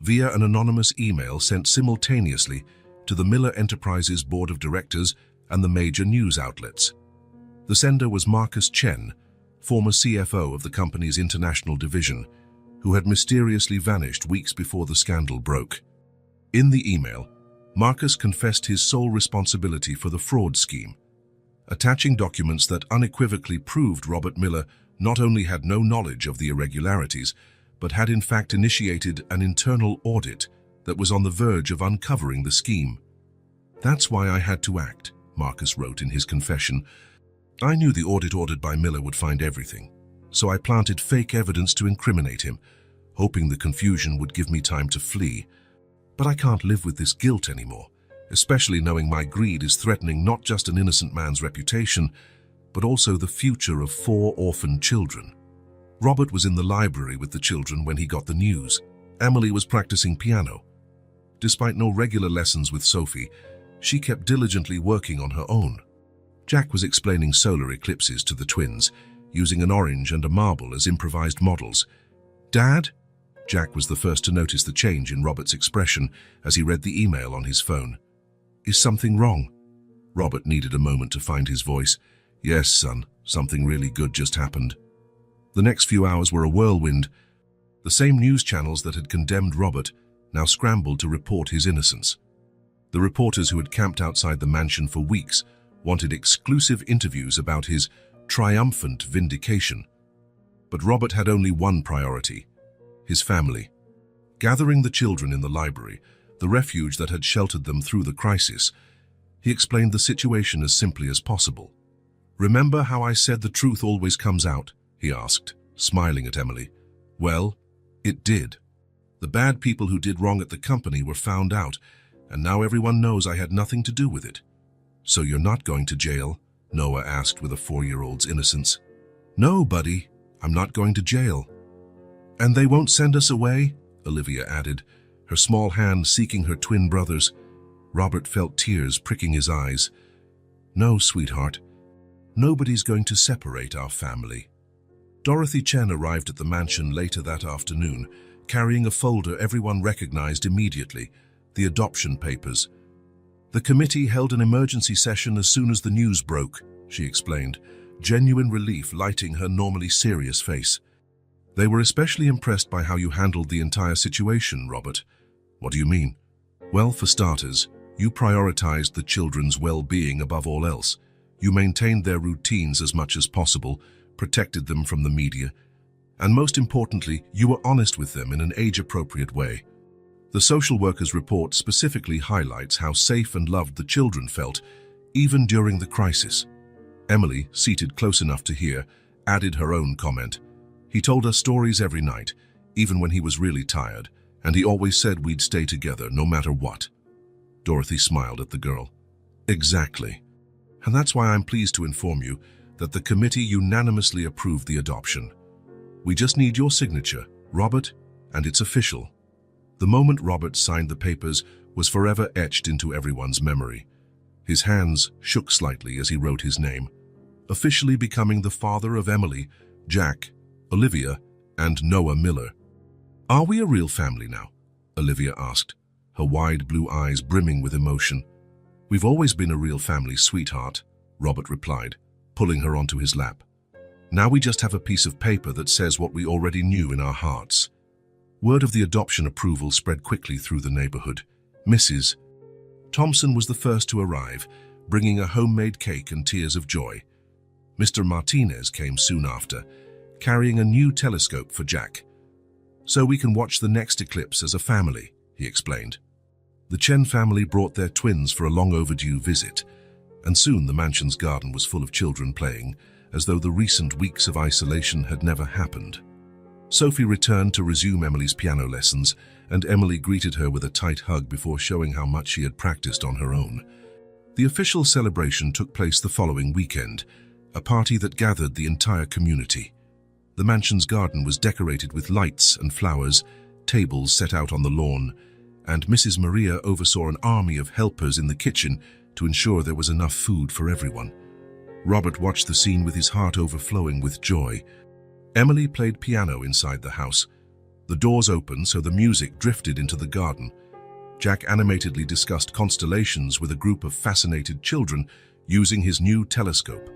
A: via an anonymous email sent simultaneously to the Miller Enterprises Board of Directors and the major news outlets. The sender was Marcus Chen, former CFO of the company's international division, who had mysteriously vanished weeks before the scandal broke. In the email, Marcus confessed his sole responsibility for the fraud scheme, attaching documents that unequivocally proved Robert Miller not only had no knowledge of the irregularities, but had in fact initiated an internal audit that was on the verge of uncovering the scheme. "That's why I had to act," Marcus wrote in his confession. "I knew the audit ordered by Miller would find everything, so I planted fake evidence to incriminate him, hoping the confusion would give me time to flee. But I can't live with this guilt anymore, especially knowing my greed is threatening not just an innocent man's reputation, but also the future of 4 orphaned children." Robert was in the library with the children when he got the news. Emily was practicing piano. Despite no regular lessons with Sophie, she kept diligently working on her own. Jack was explaining solar eclipses to the twins, using an orange and a marble as improvised models. "Dad?" Jack was the first to notice the change in Robert's expression as he read the email on his phone. "Is something wrong?" Robert needed a moment to find his voice. "Yes, son, something really good just happened." The next few hours were a whirlwind. The same news channels that had condemned Robert now scrambled to report his innocence. The reporters who had camped outside the mansion for weeks wanted exclusive interviews about his triumphant vindication. But Robert had only one priority: his family. Gathering the children in the library, the refuge that had sheltered them through the crisis, he explained the situation as simply as possible. "Remember how I said the truth always comes out?" he asked, smiling at Emily. "Well, it did. The bad people who did wrong at the company were found out, and now everyone knows I had nothing to do with it." "So you're not going to jail?" Noah asked with a 4-year-old's innocence. "No, buddy, I'm not going to jail." "And they won't send us away?" Olivia added, her small hand seeking her twin brother's. Robert felt tears pricking his eyes. "No, sweetheart. Nobody's going to separate our family." Dorothy Chen arrived at the mansion later that afternoon, carrying a folder everyone recognized immediately: the adoption papers. "The committee held an emergency session as soon as the news broke," she explained, genuine relief lighting her normally serious face. "They were especially impressed by how you handled the entire situation, Robert." "What do you mean?" "Well, for starters, you prioritized the children's well-being above all else. You maintained their routines as much as possible, protected them from the media, and most importantly, you were honest with them in an age-appropriate way. The social worker's report specifically highlights how safe and loved the children felt, even during the crisis." Emily, seated close enough to hear, added her own comment. "He told us stories every night, even when he was really tired, and he always said we'd stay together no matter what." Dorothy smiled at the girl. "Exactly. And that's why I'm pleased to inform you that the committee unanimously approved the adoption. We just need your signature, Robert, and it's official." The moment Robert signed the papers was forever etched into everyone's memory. His hands shook slightly as he wrote his name, officially becoming the father of Emily, Jack, Olivia, and Noah Miller. "Are we a real family now?" Olivia asked, her wide blue eyes brimming with emotion. "We've always been a real family, sweetheart," Robert replied, pulling her onto his lap. "Now we just have a piece of paper that says what we already knew in our hearts." Word of the adoption approval spread quickly through the neighborhood. Mrs. Thompson was the first to arrive, bringing a homemade cake and tears of joy. Mr. Martinez came soon after, carrying a new telescope for Jack. "So we can watch the next eclipse as a family," he explained. The Chen family brought their twins for a long-overdue visit, and soon the mansion's garden was full of children playing, as though the recent weeks of isolation had never happened. Sophie returned to resume Emily's piano lessons, and Emily greeted her with a tight hug before showing how much she had practiced on her own. The official celebration took place the following weekend, a party that gathered the entire community. The mansion's garden was decorated with lights and flowers, tables set out on the lawn, and Mrs. Maria oversaw an army of helpers in the kitchen to ensure there was enough food for everyone. Robert watched the scene with his heart overflowing with joy. Emily played piano inside the house. The doors opened so the music drifted into the garden. Jack animatedly discussed constellations with a group of fascinated children using his new telescope.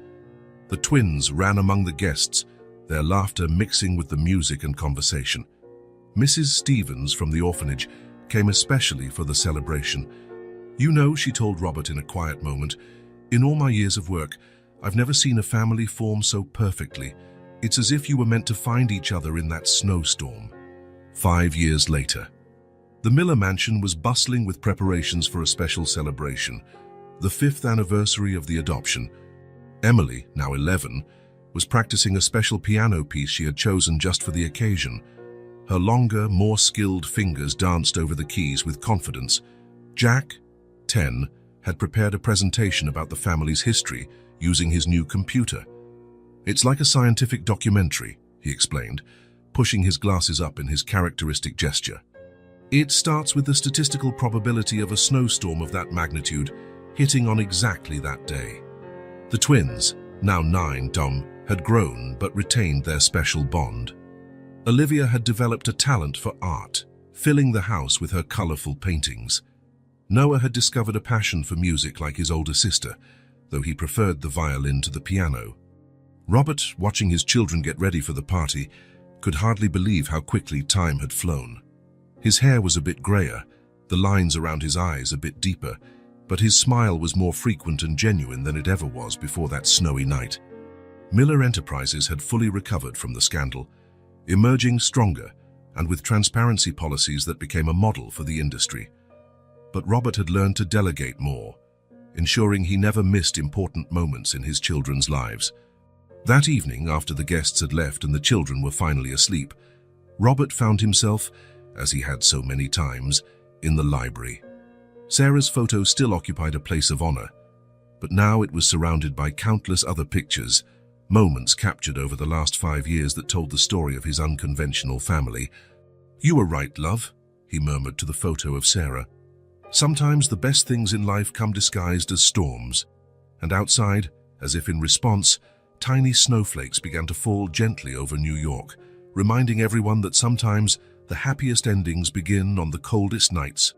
A: The twins ran among the guests, their laughter mixing with the music and conversation. Mrs. Stevens from the orphanage came especially for the celebration. "You know," she told Robert in a quiet moment, "in all my years of work, I've never seen a family form so perfectly. It's as if you were meant to find each other in that snowstorm." 5 years later, the Miller mansion was bustling with preparations for a special celebration, the 5th anniversary of the adoption. Emily, now 11, was practicing a special piano piece she had chosen just for the occasion. Her longer, more skilled fingers danced over the keys with confidence. Jack, 10, had prepared a presentation about the family's history using his new computer. "It's like a scientific documentary," he explained, pushing his glasses up in his characteristic gesture. "It starts with the statistical probability of a snowstorm of that magnitude hitting on exactly that day." The twins, now 9, had grown but retained their special bond. Olivia had developed a talent for art, filling the house with her colorful paintings. Noah had discovered a passion for music like his older sister, though he preferred the violin to the piano. Robert, watching his children get ready for the party, could hardly believe how quickly time had flown. His hair was a bit grayer, the lines around his eyes a bit deeper, but his smile was more frequent and genuine than it ever was before that snowy night. Miller Enterprises had fully recovered from the scandal, emerging stronger and with transparency policies that became a model for the industry. But Robert had learned to delegate more, ensuring he never missed important moments in his children's lives. That evening, after the guests had left and the children were finally asleep, Robert found himself, as he had so many times, in the library. Sarah's photo still occupied a place of honor, but now it was surrounded by countless other pictures, moments captured over the last 5 years that told the story of his unconventional family. "You were right, love," he murmured to the photo of Sarah. "Sometimes the best things in life come disguised as storms." And outside, as if in response, tiny snowflakes began to fall gently over New York, reminding everyone that sometimes the happiest endings begin on the coldest nights.